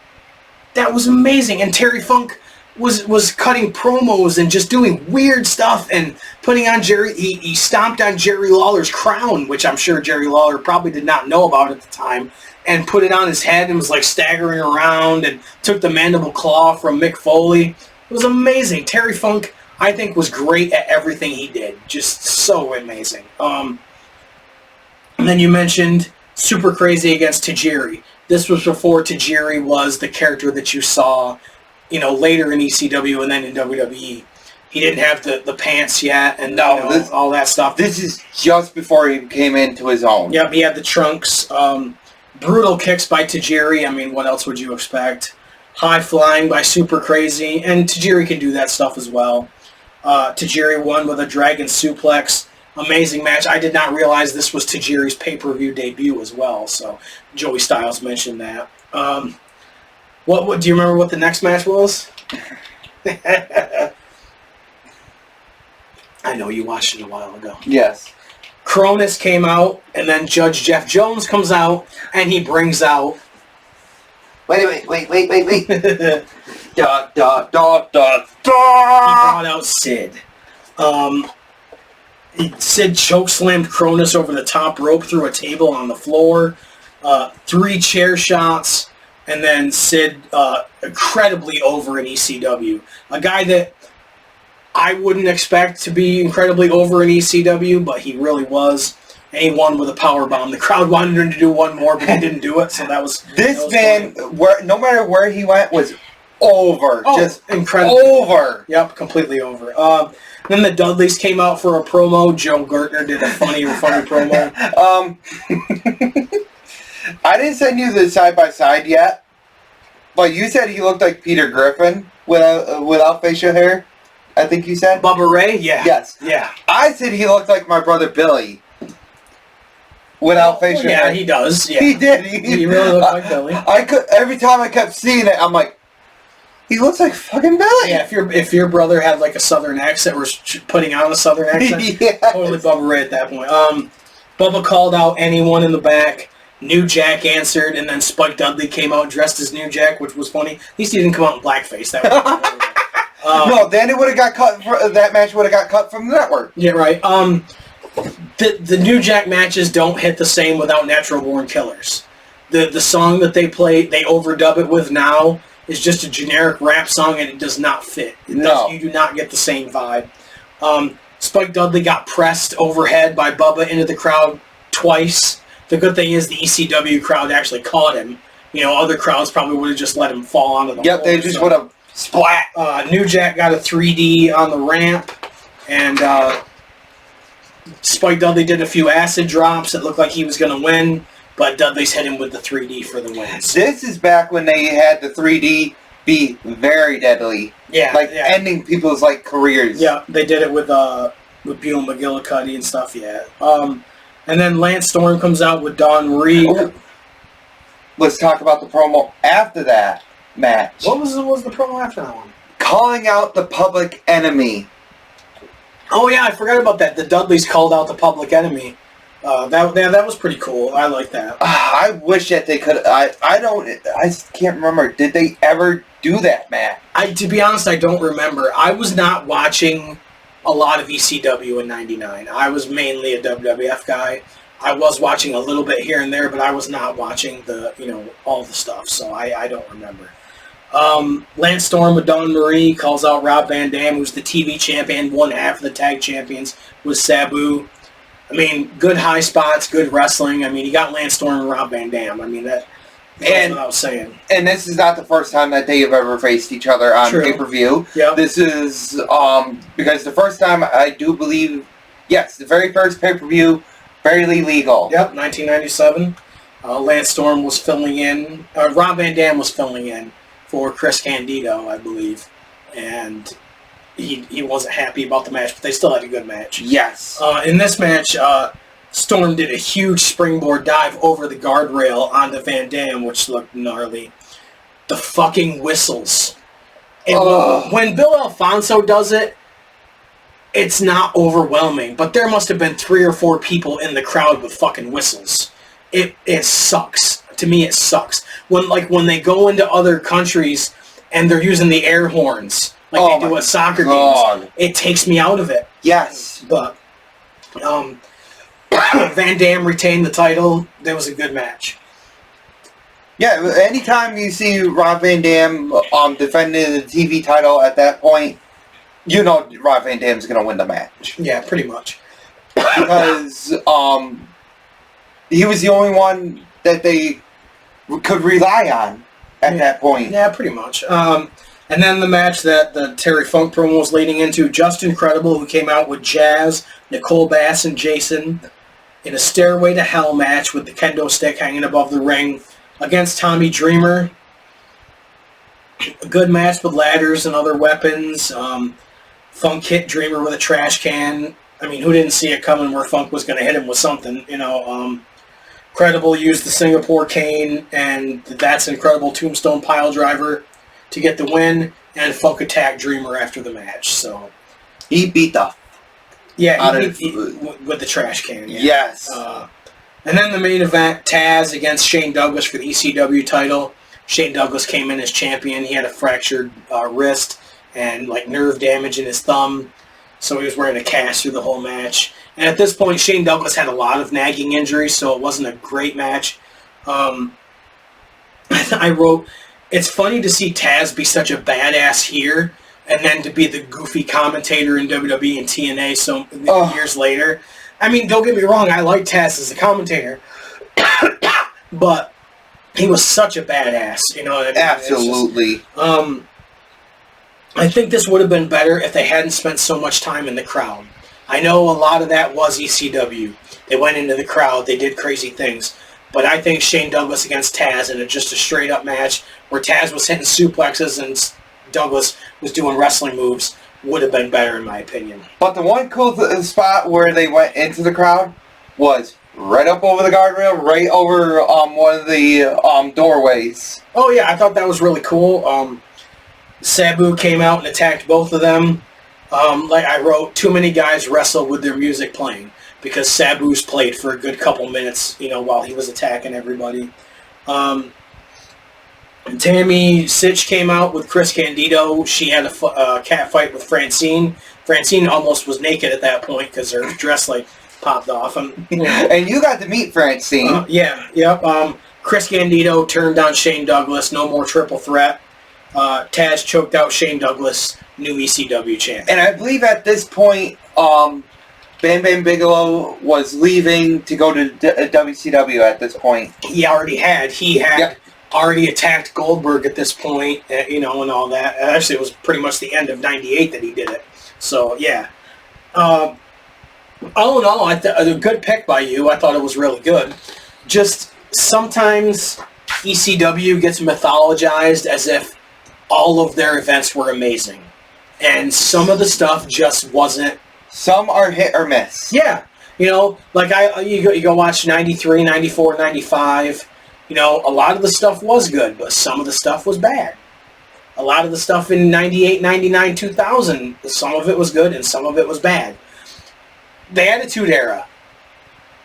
That was amazing. And Terry Funk was cutting promos and just doing weird stuff and putting on Jerry. He stomped on Jerry Lawler's crown, which I'm sure Jerry Lawler probably did not know about at the time, and put it on his head and was like staggering around and took the mandible claw from Mick Foley. It was amazing. Terry Funk, I think, was great at everything he did. Just so amazing. And then you mentioned Super Crazy against Tajiri. This was before Tajiri was the character that you saw, you know, later in ECW and then in WWE. He didn't have the pants yet and all that stuff. This is just before he came into his own. Yep, he had the trunks. Brutal kicks by Tajiri. I mean, what else would you expect? High flying by Super Crazy. And Tajiri can do that stuff as well. Tajiri won with a dragon suplex. Amazing match. I did not realize this was Tajiri's pay-per-view debut as well. So Joey Styles mentioned that. What do you remember what the next match was? I know you watched it a while ago. Yes. Cronus came out, and then Judge Jeff Jones comes out, and he brings out... Wait. Da. He brought out Sid. Sid chokeslammed Cronus over the top rope through a table on the floor. 3 chair shots. And then Sid, incredibly over in ECW. A guy that I wouldn't expect to be incredibly over in ECW, but he really was. And he won with a powerbomb. The crowd wanted him to do one more, but he didn't do it, so that was... This man, no matter where he went, was over. Oh, just incredible. Over. Yep, completely over. Then the Dudleys came out for a promo. Joe Gertner did a funny promo. I didn't send you the side-by-side yet, but you said he looked like Peter Griffin without facial hair. I think you said? Bubba Ray? Yeah. Yes. Yeah. I said he looked like my brother Billy without facial hair. Yeah, he does. Yeah. He did. He really looked like Billy. Every time I kept seeing it, I'm like, he looks like fucking Billy. Yeah, if your brother had like a southern accent, or was putting on a southern accent, yes. Totally Bubba Ray at that point. Bubba called out anyone in the back. New Jack answered, and then Spike Dudley came out dressed as New Jack, which was funny. At least he didn't come out in blackface. That was No, then it would have got cut. That match would have got cut from the network. Yeah, right. The New Jack matches don't hit the same without Natural Born Killers. The song that they play, they overdub it with now, is just a generic rap song, and it does not fit. You do not get the same vibe. Spike Dudley got pressed overhead by Bubba into the crowd twice. The good thing is the ECW crowd actually caught him. Other crowds probably would have just let him fall onto the floor. Yep, they just would have splat. New Jack got a 3D on the ramp, and Spike Dudley did a few acid drops. It looked like he was going to win, but Dudley's hit him with the 3D for the win. This is back when they had the 3D be very deadly. Yeah. Ending people's, careers. Yeah, they did it with Buell McGillicuddy and stuff, yeah. And then Lance Storm comes out with Dawn Marie. Oh. Let's talk about the promo after that match. What was the promo after that one? Calling out the Public Enemy. Oh, yeah, I forgot about that. The Dudleys called out the Public Enemy. That was pretty cool. I like that. I wish that they could. I can't remember. Did they ever do that, Matt? To be honest, I don't remember. I was not watching a lot of ECW in '99. I was mainly a WWF guy. I was watching a little bit here and there, but I was not watching all the stuff. So I don't remember. Lance Storm with Dawn Marie calls out Rob Van Dam, who's the TV champion, one half of the tag champions with Sabu. I mean, good high spots, good wrestling. I mean, you got Lance Storm and Rob Van Dam. I mean, that's what I was saying. And this is not the first time that they have ever faced each other on pay-per-view. Yep. This is, because the first time, I do believe, yes, the very first pay-per-view, Fairly Legal. Yep, 1997. Lance Storm was filling in, Rob Van Dam was filling in for Chris Candido, I believe. And he wasn't happy about the match, but they still had a good match. Yes. In this match, Storm did a huge springboard dive over the guardrail onto Van Dam, which looked gnarly. The fucking whistles. And when Bill Alfonso does it, it's not overwhelming, but there must have been 3 or 4 people in the crowd with fucking whistles. It sucks. To me, it sucks. When they go into other countries and they're using the air horns, they do at soccer games, it takes me out of it. Yes. But Van Dam retained the title. That was a good match. Yeah, anytime you see Rob Van Dam defending the TV title at that point, you know Rob Van Dam's going to win the match. Yeah, pretty much. Because he was the only one that they could rely on at that point. Yeah, pretty much. And then the match that the Terry Funk promo was leading into, Just Incredible, who came out with Jazz, Nicole Bass, and Jason in a Stairway to Hell match with the kendo stick hanging above the ring against Tommy Dreamer. A good match with ladders and other weapons. Funk hit Dreamer with a trash can. I mean, who didn't see it coming where Funk was going to hit him with something, Credible used the Singapore cane, and That's Incredible Tombstone Pile Driver to get the win, and Funk attacked Dreamer after the match. So he beat the with the trash can. Yeah. Yes. And then the main event, Taz against Shane Douglas for the ECW title. Shane Douglas came in as champion. He had a fractured wrist and nerve damage in his thumb, so he was wearing a cast through the whole match. And at this point, Shane Douglas had a lot of nagging injuries, so it wasn't a great match. I wrote, it's funny to see Taz be such a badass here, and then to be the goofy commentator in WWE and TNA years later. I mean, don't get me wrong, I like Taz as a commentator, but he was such a badass, you know what I mean? Absolutely. I think this would have been better if they hadn't spent so much time in the crowd. I know a lot of that was ECW. They went into the crowd, they did crazy things. But I think Shane Douglas against Taz in just a straight-up match where Taz was hitting suplexes and Douglas was doing wrestling moves would have been better, in my opinion. But the one cool spot where they went into the crowd was right up over the guardrail, right over one of the doorways. Oh, yeah, I thought that was really cool. Sabu came out and attacked both of them. Like I wrote, too many guys wrestle with their music playing because Sabu's played for a good couple minutes, while he was attacking everybody. Tammy Sitch came out with Chris Candido. She had a cat fight with Francine. Francine almost was naked at that point because her dress like popped off. And you got to meet Francine. Yep. Chris Candido turned on Shane Douglas. No more triple threat. Taz choked out Shane Douglas, new ECW champion. And I believe at this point, Bam Bam Bigelow was leaving to go to WCW at this point. He had already attacked Goldberg at this point, and all that. Actually, it was pretty much the end of '98 that he did it. So, yeah. All in all, a good pick by you. I thought it was really good. Just sometimes ECW gets mythologized as if all of their events were amazing. And some of the stuff just wasn't. Some are hit or miss. Yeah. Like you go watch 93, 94, 95. A lot of the stuff was good, but some of the stuff was bad. A lot of the stuff in 98, 99, 2000, some of it was good and some of it was bad. The Attitude Era.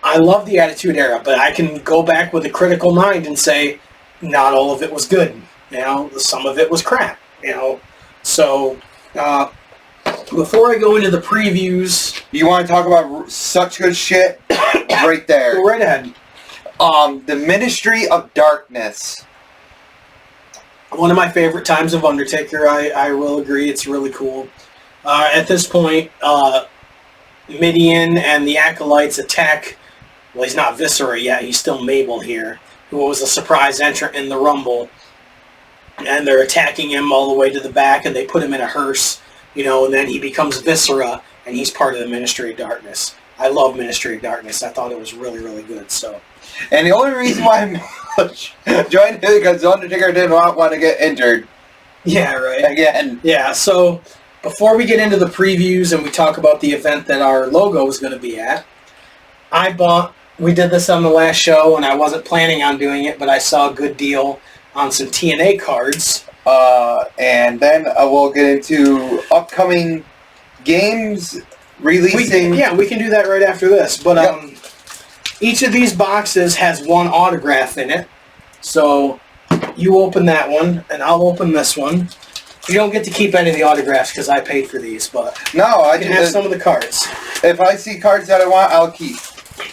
I love the Attitude Era, but I can go back with a critical mind and say not all of it was good. Some of it was crap. So before I go into the previews, you want to talk about such good shit? Right there. Go right ahead. The Ministry of Darkness. One of my favorite times of Undertaker. I will agree. It's really cool. At this point, Midian and the Acolytes attack. Well, he's not Viscera yet. He's still Mabel here, who was a surprise entrant in the Rumble. And they're attacking him all the way to the back, and they put him in a hearse, and then he becomes Viscera, and he's part of the Ministry of Darkness. I love Ministry of Darkness. I thought it was really, really good. So, and the only reason why I joined it because Undertaker did not want to get injured. Yeah, right. Again. Yeah, so before we get into the previews and we talk about the event that our logo is going to be at, we did this on the last show, and I wasn't planning on doing it, but I saw a good deal on some TNA cards. And then we'll get into upcoming games releasing. We can do that right after this. But each of these boxes has one autograph in it. So you open that one, and I'll open this one. You don't get to keep any of the autographs because I paid for these, but I can have some of the cards. If I see cards that I want, I'll keep.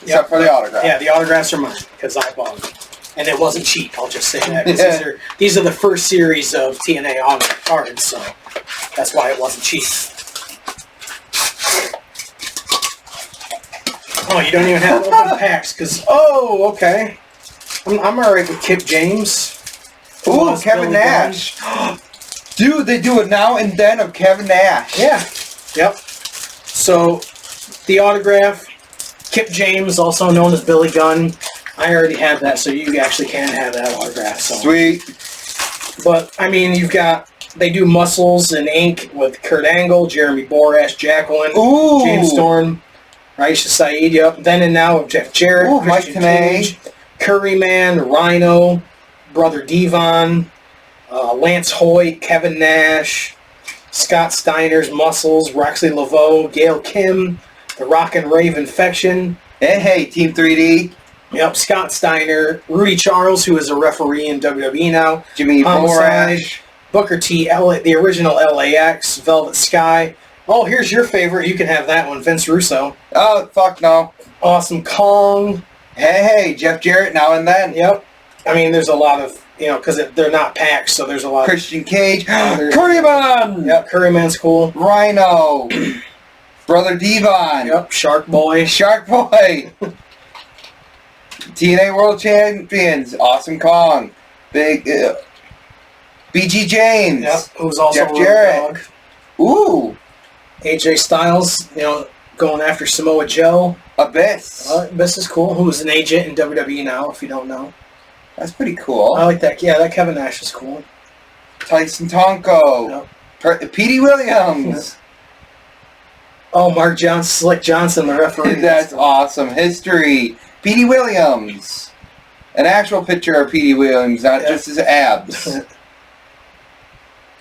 Except for the autographs. Yeah, the autographs are mine because I bought them. And it wasn't cheap, I'll just say that. These are the first series of TNA autograph cards, so that's why it wasn't cheap. Oh, you don't even have to open packs, because... Oh, okay. I'm alright with Kip James. Ooh, Kevin Nash. Dude, they do it now and then of Kevin Nash. Yeah. Yep. So, the autograph, Kip James, also known as Billy Gunn. I already have that, so you actually can have that autograph. So. Sweet. But, I mean, they do Muscles and Ink with Kurt Angle, Jeremy Borash, Jacqueline, James Storm, Raisha Saeed, Then and Now of Jeff Jarrett, Mike Tenay, Curryman, Rhino, Brother Devon, Lance Hoyt, Kevin Nash, Scott Steiner's Muscles, Roxy Laveau, Gail Kim, The Rock and Rave Infection. Hey, Team 3D. Yep, Scott Steiner, Rudy Charles, who is a referee in WWE now. Jimmy Borash. Booker T, the original LAX, Velvet Sky. Oh, here's your favorite. You can have that one, Vince Russo. Oh, fuck no. Awesome Kong. Hey, Jeff Jarrett now and then. Yep. I mean, there's a lot of, because they're not packs, so there's a lot Christian Cage. Curryman! Yep, Curryman's cool. Rhino. Brother Devon. Yep, Shark Boy. Shark Boy. TNA World Champions, Awesome Kong, Big BG James, who's also Jeff Jarrett. Ooh, AJ Styles, going after Samoa Joe. Abyss. Abyss is cool. Who is an agent in WWE now, if you don't know. That's pretty cool. I like that. Yeah, that Kevin Nash is cool. Tyson Tonko. Petey Williams. Mark Johnson, Slick Johnson, the referee. That's awesome. History. Petey Williams. An actual picture of Petey Williams, not just his abs.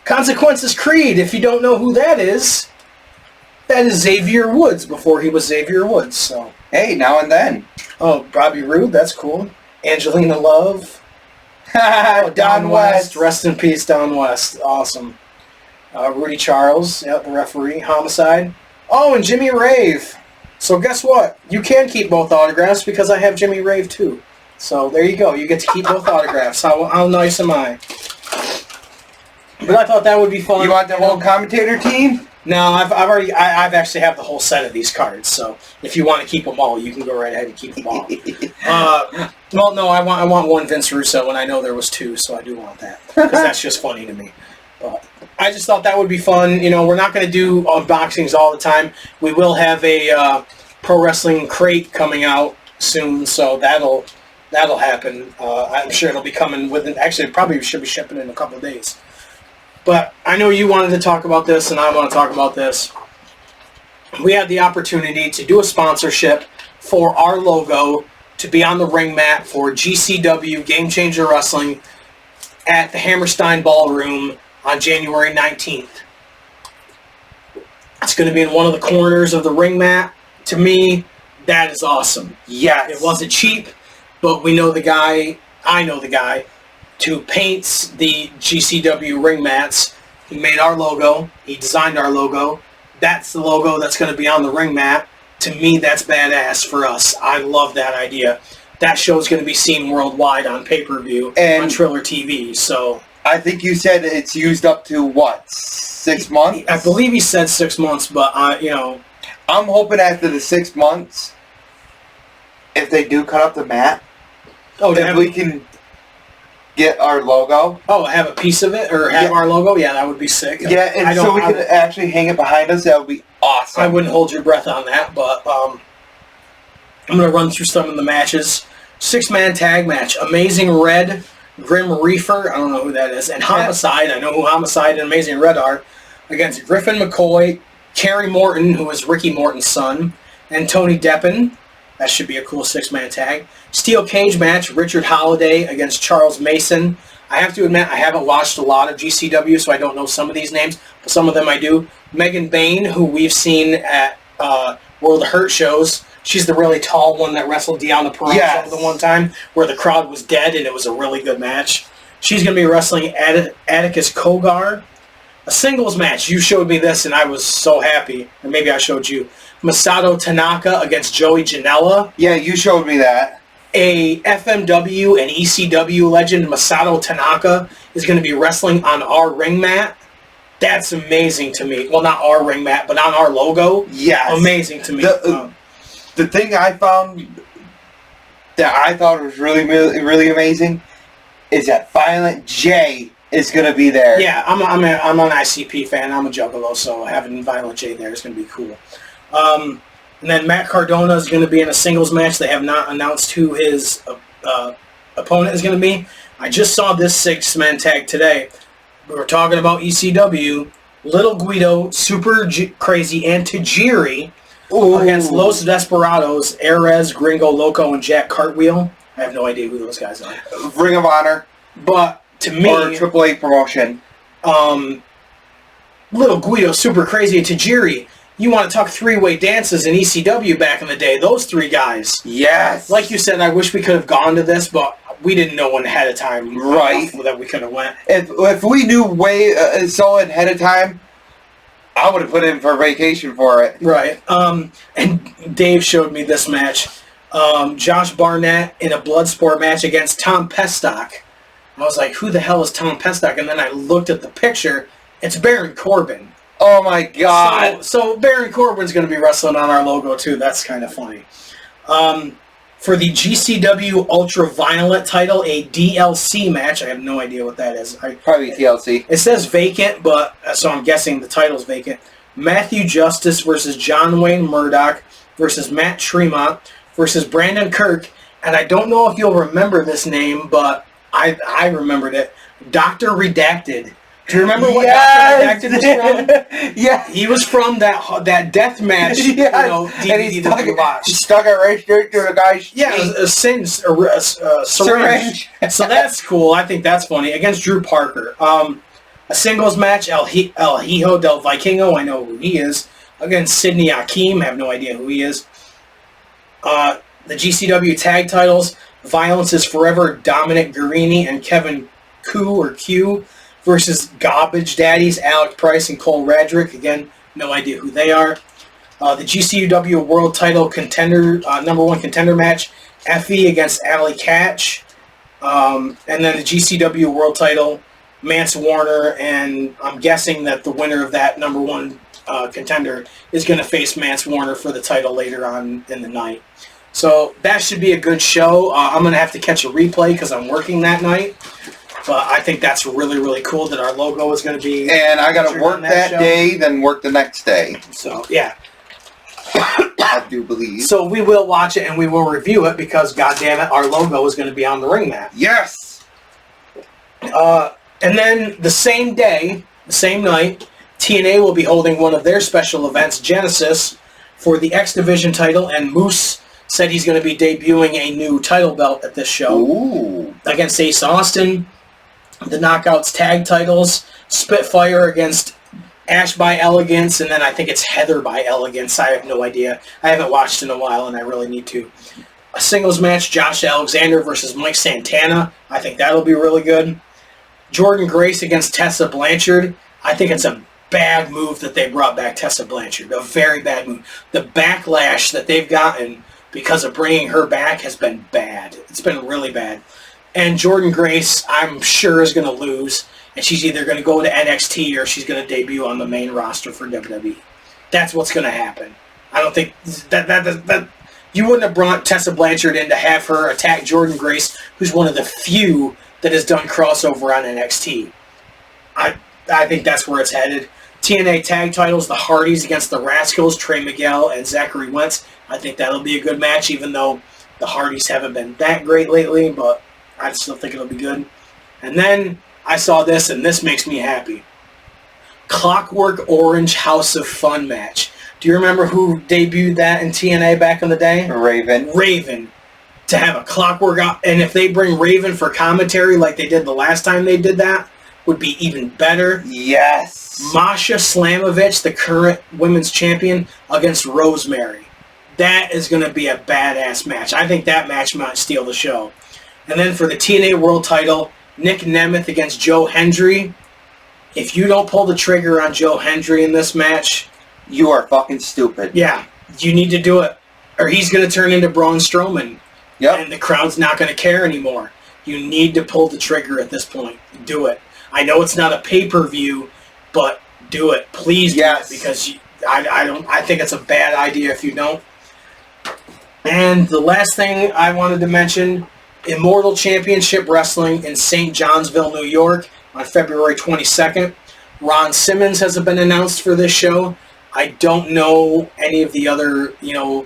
Consequences Creed, if you don't know who that is Xavier Woods before he was Xavier Woods. So hey, now and then. Oh, Bobby Roode, that's cool. Angelina Love. Don West. Rest in peace, Don West. Awesome. Rudy Charles, the referee. Homicide. Oh, and Jimmy Rave. So guess what? You can keep both autographs because I have Jimmy Rave too. So there you go. You get to keep both autographs. How nice am I? But I thought that would be fun. You want the whole commentator team? No, I've actually have the whole set of these cards. So if you want to keep them all, you can go right ahead and keep them all. Well, no, I want one Vince Russo, and I know there was two, so I do want that because that's just funny to me. But I just thought that would be fun. You know, we're not going to do unboxings all the time. We will have a Pro Wrestling crate coming out soon, so that'll happen. I'm sure it'll be coming within. Actually, it probably should be shipping in a couple of days. But I know you wanted to talk about this, and I want to talk about this. We had the opportunity to do a sponsorship for our logo to be on the ring mat for GCW Game Changer Wrestling at the Hammerstein Ballroom on January 19th. It's going to be in one of the corners of the ring mat. To me, that is awesome. Yes. It wasn't cheap, but we know the guy. I know the guy who paints the GCW ring mats. He made our logo. He designed our logo. That's the logo that's going to be on the ring mat. To me, that's badass for us. I love that idea. That show is going to be seen worldwide on pay-per-view and on Triller TV. So I think you said it's used up to, what, 6 months? I believe he said 6 months, but, you know. I'm hoping after the 6 months, if they do cut up the mat, if we can get our logo. Oh, have a piece of it? Or have our logo? Yeah, that would be sick. Yeah, and so we could actually hang it behind us. That would be awesome. I wouldn't hold your breath on that, but I'm going to run through some of the matches. 6-man tag match. Amazing Red, Grim Reaper, I don't know who that is, and Homicide, I know who Homicide and Amazing Red are, against Griffin McCoy, Kerry Morton, who is Ricky Morton's son, and Tony Deppen. That should be a cool 6-man tag. Steel cage match, Richard Holiday against Charles Mason. I have to admit, I haven't watched a lot of GCW, so I don't know some of these names, but some of them I do. Megan Bain, who we've seen at World of Hurt shows. She's the really tall one that wrestled Deanna Purrazzo the one time, where the crowd was dead, and it was a really good match. She's going to be wrestling Atticus Kogar. A singles match. You showed me this, and I was so happy. Or maybe I showed you. Masato Tanaka against Joey Janela. Yeah, you showed me that. A FMW and ECW legend, Masato Tanaka, is going to be wrestling on our ring mat. That's amazing to me. Well, not our ring mat, but on our logo. Yes. Amazing to me. The thing I found that I thought was really, really amazing is that Violent J is going to be there. Yeah, I'm an ICP fan. I'm a Juggalo, so having Violent J there is going to be cool. And then Matt Cardona is going to be in a singles match. They have not announced who his opponent is going to be. I just saw this 6-man tag today. We were talking about ECW. Little Guido, Super Crazy, and Tajiri against Los Desperados, Erez, Gringo Loco, and Jack Cartwheel. I have no idea who those guys are. Ring of Honor. But to me, or Triple A promotion. Little Guido, Super Crazy, and Tajiri. You want to talk three-way dances in ECW back in the day. Those three guys. Yes. Like you said, I wish we could have gone to this, but we didn't know one ahead of time. Right. That we could have went. If we knew way so ahead of time, I would have put in for vacation for it. Right. And Dave showed me this match. Josh Barnett in a Bloodsport match against Tom Pestock. I was like, who the hell is Tom Pestock? And then I looked at the picture. It's Baron Corbin. Oh my God! So Baron Corbin's going to be wrestling on our logo too. That's kind of funny. For the GCW Ultraviolet title, a DLC match. I have no idea what that is. Probably TLC. It says vacant, but so I'm guessing the title's vacant. Matthew Justice versus John Wayne Murdoch versus Matt Tremont versus Brandon Kirk. And I don't know if you'll remember this name, but I remembered it. Dr. Redacted. Do you remember what Dr. Redacted was from? Yeah. He was from that death match, DVD and he that we watched. He stuck it right through the guy's a syringe. So that's cool. I think that's funny. Against Drew Parker. A singles match, El Hijo del Vikingo, I know who he is. Against Sidney Akeem, I have no idea who he is. The GCW tag titles, Violence is Forever, Dominic Guarini and Kevin Q versus Garbage Daddies, Alec Price and Cole Radrick. Again, no idea who they are. The GCW World Title contender, number one contender match, Effie against Allie Catch. And then the GCW World Title, Mance Warner, and I'm guessing that the winner of that number one contender is going to face Mance Warner for the title later on in the night. So that should be a good show. I'm going to have to catch a replay because I'm working that night. But I think that's really, really cool that our logo is going to be... And I got to work that day, then work the next day. So, yeah. I do believe. So we will watch it and we will review it because, goddammit, our logo is going to be on the ring mat. Yes! And then the same day, the same night, TNA will be holding one of their special events, Genesis, for the X Division title, and Moose said he's going to be debuting a new title belt at this show. Ooh. Against Ace Austin, the Knockouts tag titles, Spitfire against Ash by Elegance, and then I think it's Heather by Elegance. I have no idea. I haven't watched in a while, and I really need to. A singles match, Josh Alexander versus Mike Santana. I think that'll be really good. Jordan Grace against Tessa Blanchard. I think it's a bad move that they brought back Tessa Blanchard. A very bad move. The backlash that they've gotten because of bringing her back has been bad. It's been really bad. And Jordan Grace, I'm sure, is going to lose. And she's either going to go to NXT or she's going to debut on the main roster for WWE. That's what's going to happen. I don't think that you wouldn't have brought Tessa Blanchard in to have her attack Jordan Grace, who's one of the few that has done crossover on NXT. I think that's where it's headed. TNA tag titles, the Hardys against the Rascals, Trey Miguel and Zachary Wentz. I think that'll be a good match, even though the Hardys haven't been that great lately, but I still think it'll be good. And then I saw this, and this makes me happy. Clockwork Orange House of Fun match. Do you remember who debuted that in TNA back in the day? Raven. To have a Clockwork, and if they bring Raven for commentary like they did the last time they did that, would be even better. Yes. Masha Slamovich, the current women's champion, against Rosemary. That is going to be a badass match. I think that match might steal the show. And then for the TNA World title, Nick Nemeth against Joe Hendry. If you don't pull the trigger on Joe Hendry in this match... You are fucking stupid. Yeah, you need to do it. Or he's going to turn into Braun Strowman. Yep. And the crowd's not going to care anymore. You need to pull the trigger at this point. Do it. I know it's not a pay-per-view, but do it. Please do it, because I think it's a bad idea if you don't. And the last thing I wanted to mention, Immortal Championship Wrestling in St. Johnsville, New York on February 22nd. Ron Simmons has been announced for this show. I don't know any of the other,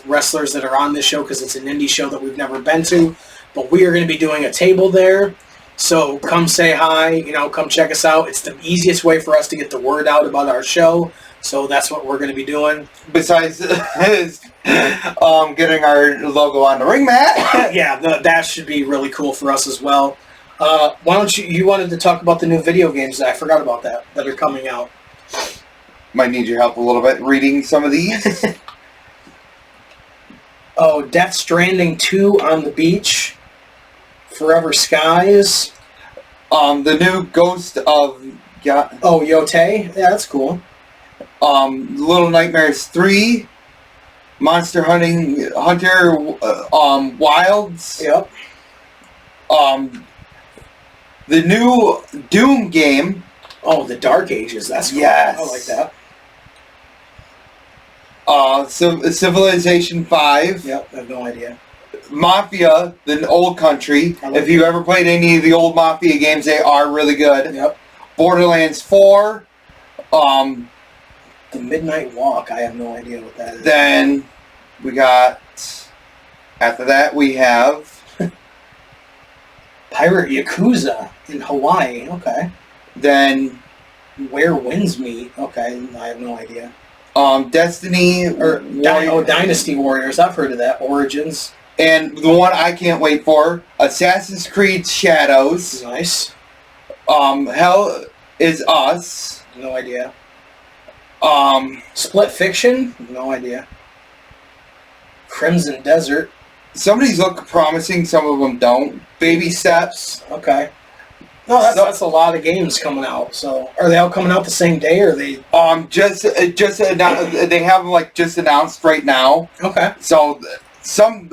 wrestlers that are on this show because it's an indie show that we've never been to. But we are going to be doing a table there. So come say hi, come check us out. It's the easiest way for us to get the word out about our show. So that's what we're going to be doing. Besides getting our logo on the ring mat. Yeah, that should be really cool for us as well. Why don't you wanted to talk about the new video games I forgot about that are coming out. Might need your help a little bit reading some of these. Death Stranding 2 on the Beach. Forever Skies. The new Ghost of... Yote? Yeah, that's cool. Little Nightmares 3. Monster Hunter Wilds. Yep. The new Doom game. Oh, the Dark Ages. That's cool. Yes. I like that. Civilization 5. Yep, I have no idea. Mafia, the old country. If you ever played any of the old Mafia games, they are really good. Yep. Borderlands 4. The Midnight Walk. I have no idea what that is. Then we got... After that, we have... Pirate Yakuza in Hawaii. Okay. Then... Where Winds Meet. Okay, I have no idea. Destiny... Dynasty Warriors. I've heard of that. Origins. And the one I can't wait for, Assassin's Creed Shadows. Nice. Hell Is Us. No idea. Split Fiction? No idea. Crimson Desert. Some of these look promising, some of them don't. Baby steps. Okay. No, that's a lot of games coming out. So, are they all coming out the same day, or are they? They have them like just announced right now. Okay. So, sometime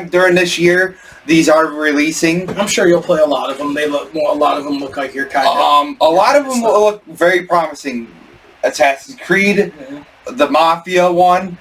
during this year, these are releasing. I'm sure you'll play a lot of them. A lot of them look like you're kind of. A lot of them look very promising. Assassin's Creed, the Mafia one.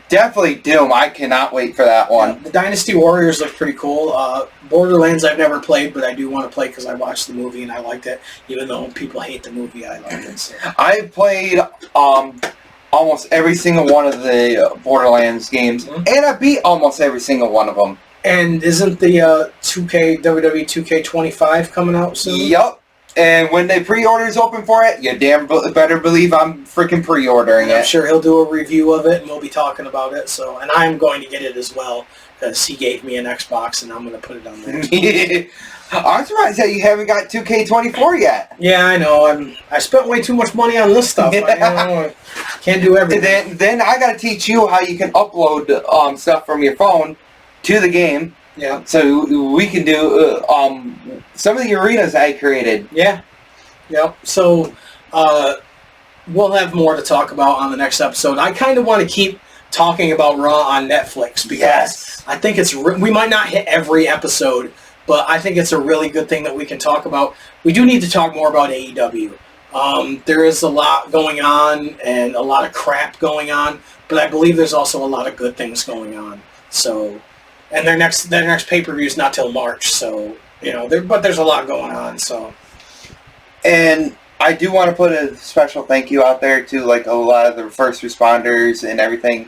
Definitely Doom. I cannot wait for that one. Yeah, the Dynasty Warriors look pretty cool. Borderlands I've never played, but I do want to play because I watched the movie and I liked it. Even though people hate the movie, I liked it. So. I played almost every single one of the Borderlands games, and I beat almost every single one of them. And isn't the WWE 2K25 coming out soon? Yep. And when the pre-orders open for it, you damn better believe I'm freaking pre-ordering it. I'm sure he'll do a review of it, and we'll be talking about it. So, and I'm going to get it as well because he gave me an Xbox, and I'm going to put it on there. I'm surprised that you haven't got 2K24 yet. Yeah, I know. I spent way too much money on this stuff. I can't do everything. Then I got to teach you how you can upload stuff from your phone to the game. Yeah. So we can do some of the arenas I created. Yeah. Yep. So we'll have more to talk about on the next episode. I kind of want to keep talking about Raw on Netflix because I think we might not hit every episode, but I think it's a really good thing that we can talk about. We do need to talk more about AEW. There is a lot going on and a lot of crap going on, but I believe there's also a lot of good things going on. So. And their next pay-per-view is not till March, so but there's a lot going on. So, and I do want to put a special thank you out there to like a lot of the first responders and everything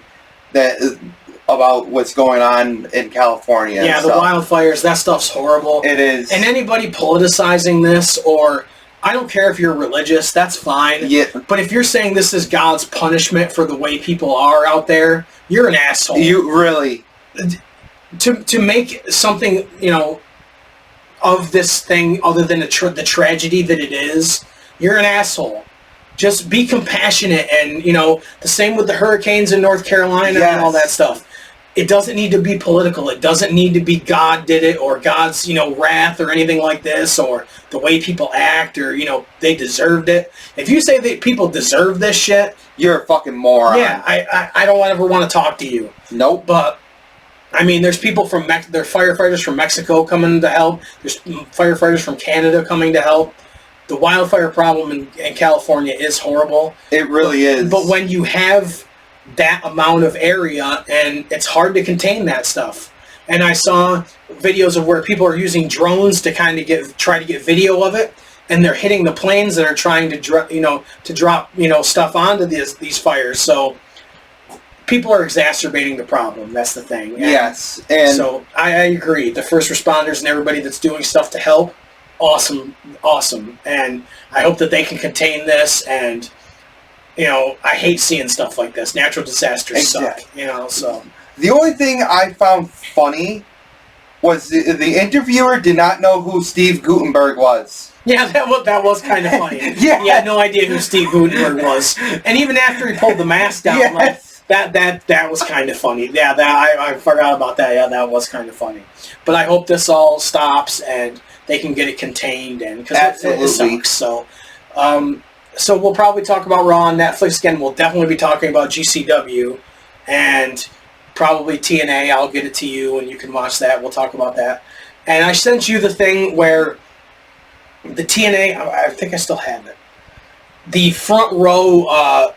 about what's going on in California. Yeah, the wildfires, that stuff's horrible. It is. And anybody politicizing this, or I don't care if you're religious, that's fine. Yeah. But if you're saying this is God's punishment for the way people are out there, you're an asshole. You really. To make something, of this thing other than the tragedy that it is, you're an asshole. Just be compassionate and, the same with the hurricanes in North Carolina and all that stuff. It doesn't need to be political. It doesn't need to be God did it or God's, wrath or anything like this or the way people act or, they deserved it. If you say that people deserve this shit... You're a fucking moron. Yeah, I don't ever want to talk to you. Nope. But... there's people there are firefighters from Mexico coming to help. There's firefighters from Canada coming to help. The wildfire problem in California is horrible. It really is. But when you have that amount of area, and it's hard to contain that stuff. And I saw videos of where people are using drones to kind of try to get video of it, and they're hitting the planes that are trying to drop stuff onto these fires. So. People are exacerbating the problem. That's the thing. And yes. And so I agree. The first responders and everybody that's doing stuff to help, awesome. And I hope that they can contain this. And, I hate seeing stuff like this. Natural disasters suck. So. The only thing I found funny was the interviewer did not know who Steve Guttenberg was. Yeah, that was kind of funny. Yeah. He had no idea who Steve Guttenberg was. And even after he pulled the mask down, that was kind of funny. Yeah, I forgot about that. Yeah, that was kind of funny. But I hope this all stops and they can get it contained, and because it sucks. So, so we'll probably talk about Raw on Netflix again. We'll definitely be talking about GCW and probably TNA. I'll get it to you, and you can watch that. We'll talk about that. And I sent you the thing where the TNA. I think I still have it. The front row.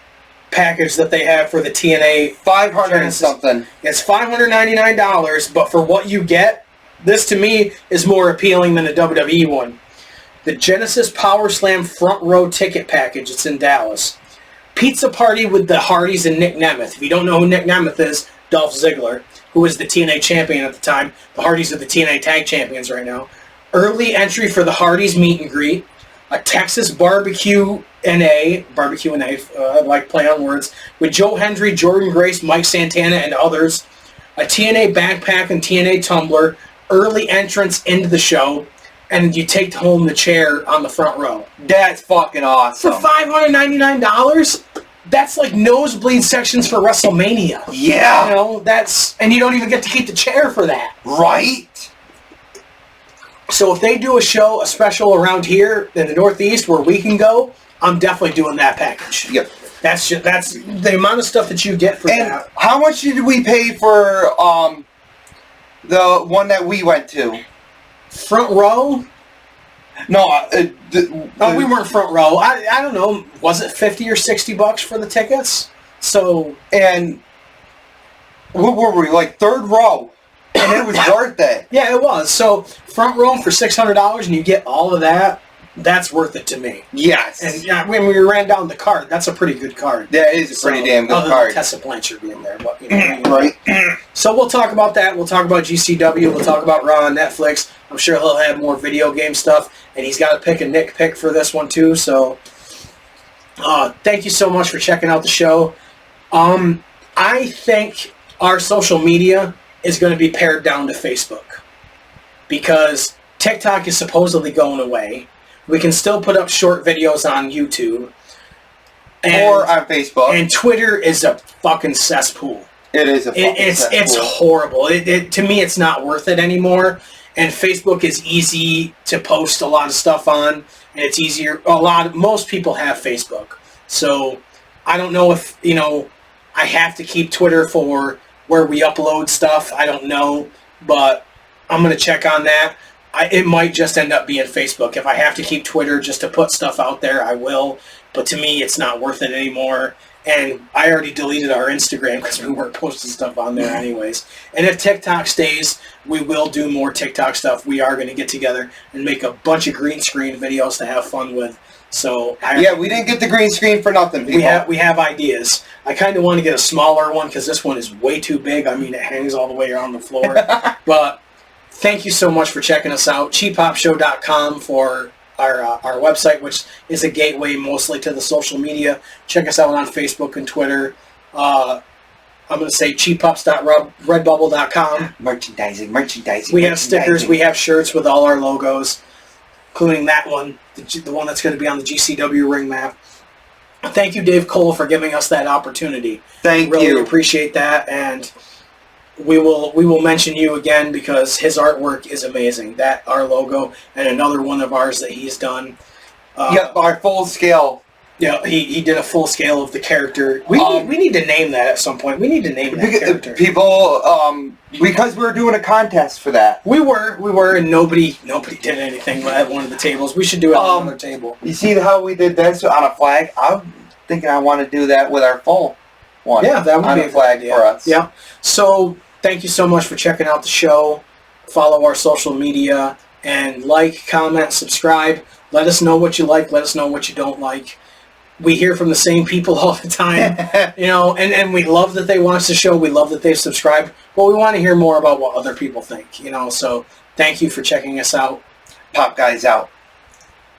Package that they have for the TNA 500 and something. It's $599, but for what you get, this to me is more appealing than a WWE one. The Genesis Power Slam front row ticket package. It's in Dallas. Pizza party with the Hardys and Nick Nemeth. If you don't know who Nick Nemeth is, Dolph Ziggler, who was the TNA champion at the time. The Hardys are the TNA tag champions right now. Early entry for the Hardys meet and greet. A Texas barbecue NA, I like play on words, with Joe Hendry, Jordan Grace, Mike Santana, and others. A TNA backpack and TNA tumbler, early entrance into the show, and you take home the chair on the front row. That's fucking awesome. For $599? That's like nosebleed sections for WrestleMania. Yeah. You know, and you don't even get to keep the chair for that. Right. So if they do a special around here in the Northeast where we can go, I'm definitely doing that package. Yep. That's the amount of stuff that you get for and that. How much did we pay for the one that we went to? Front row? No, we weren't front row. I don't know. Was it $50 or $60 for the tickets? So, and what were we, like third row? And it was worth it. Yeah, it was. So front row for $600 and you get all of that. That's worth it to me. Yes. And when we ran down the card, that's a pretty good card. That is a pretty damn good card. Tessa Blanchard being there, but right. So we'll talk about that. We'll talk about GCW. We'll talk about Raw on Netflix. I'm sure he'll have more video game stuff, and he's got to pick a Nick pick for this one too. So, thank you so much for checking out the show. I think our social media is going to be pared down to Facebook because TikTok is supposedly going away. We can still put up short videos on YouTube. Or on Facebook. And Twitter is a fucking cesspool. It is a fucking cesspool. It's horrible. To me, it's not worth it anymore. And Facebook is easy to post a lot of stuff on. And it's easier. Most people have Facebook. So I don't know if, I have to keep Twitter for where we upload stuff. I don't know. But I'm going to check on that. It might just end up being Facebook. If I have to keep Twitter just to put stuff out there, I will. But to me, it's not worth it anymore. And I already deleted our Instagram because we weren't posting stuff on there anyways. And if TikTok stays, we will do more TikTok stuff. We are going to get together and make a bunch of green screen videos to have fun with. So we didn't get the green screen for nothing, people. We have ideas. I kind of want to get a smaller one because this one is way too big. I mean, it hangs all the way around the floor. But thank you so much for checking us out. CheapHopShow.com for our website, which is a gateway mostly to the social media. Check us out on Facebook and Twitter. I'm going to say cheaphops.redbubble.com. Merchandising. We have stickers. We have shirts with all our logos, including that one, the one that's going to be on the GCW ring map. Thank you, Dave Cole, for giving us that opportunity. Thank you. Really appreciate that, and we will mention you again because his artwork is amazing. Our logo and another one of ours that he's done. Our full scale. Yeah, he did a full scale of the character. We need to name that at some point. We need to name that character. People, because we were doing a contest for that. We were, and nobody did anything at one of the tables. We should do it on another table. You see how we did this on a flag? I'm thinking I want to do that with our full one. Yeah, that would be a flag for us. Yeah. So thank you so much for checking out the show. Follow our social media and like, comment, subscribe. Let us know what you like. Let us know what you don't like. We hear from the same people all the time, and we love that they watch the show. We love that they've subscribed, but we want to hear more about what other people think, So thank you for checking us out. Pop Guys out.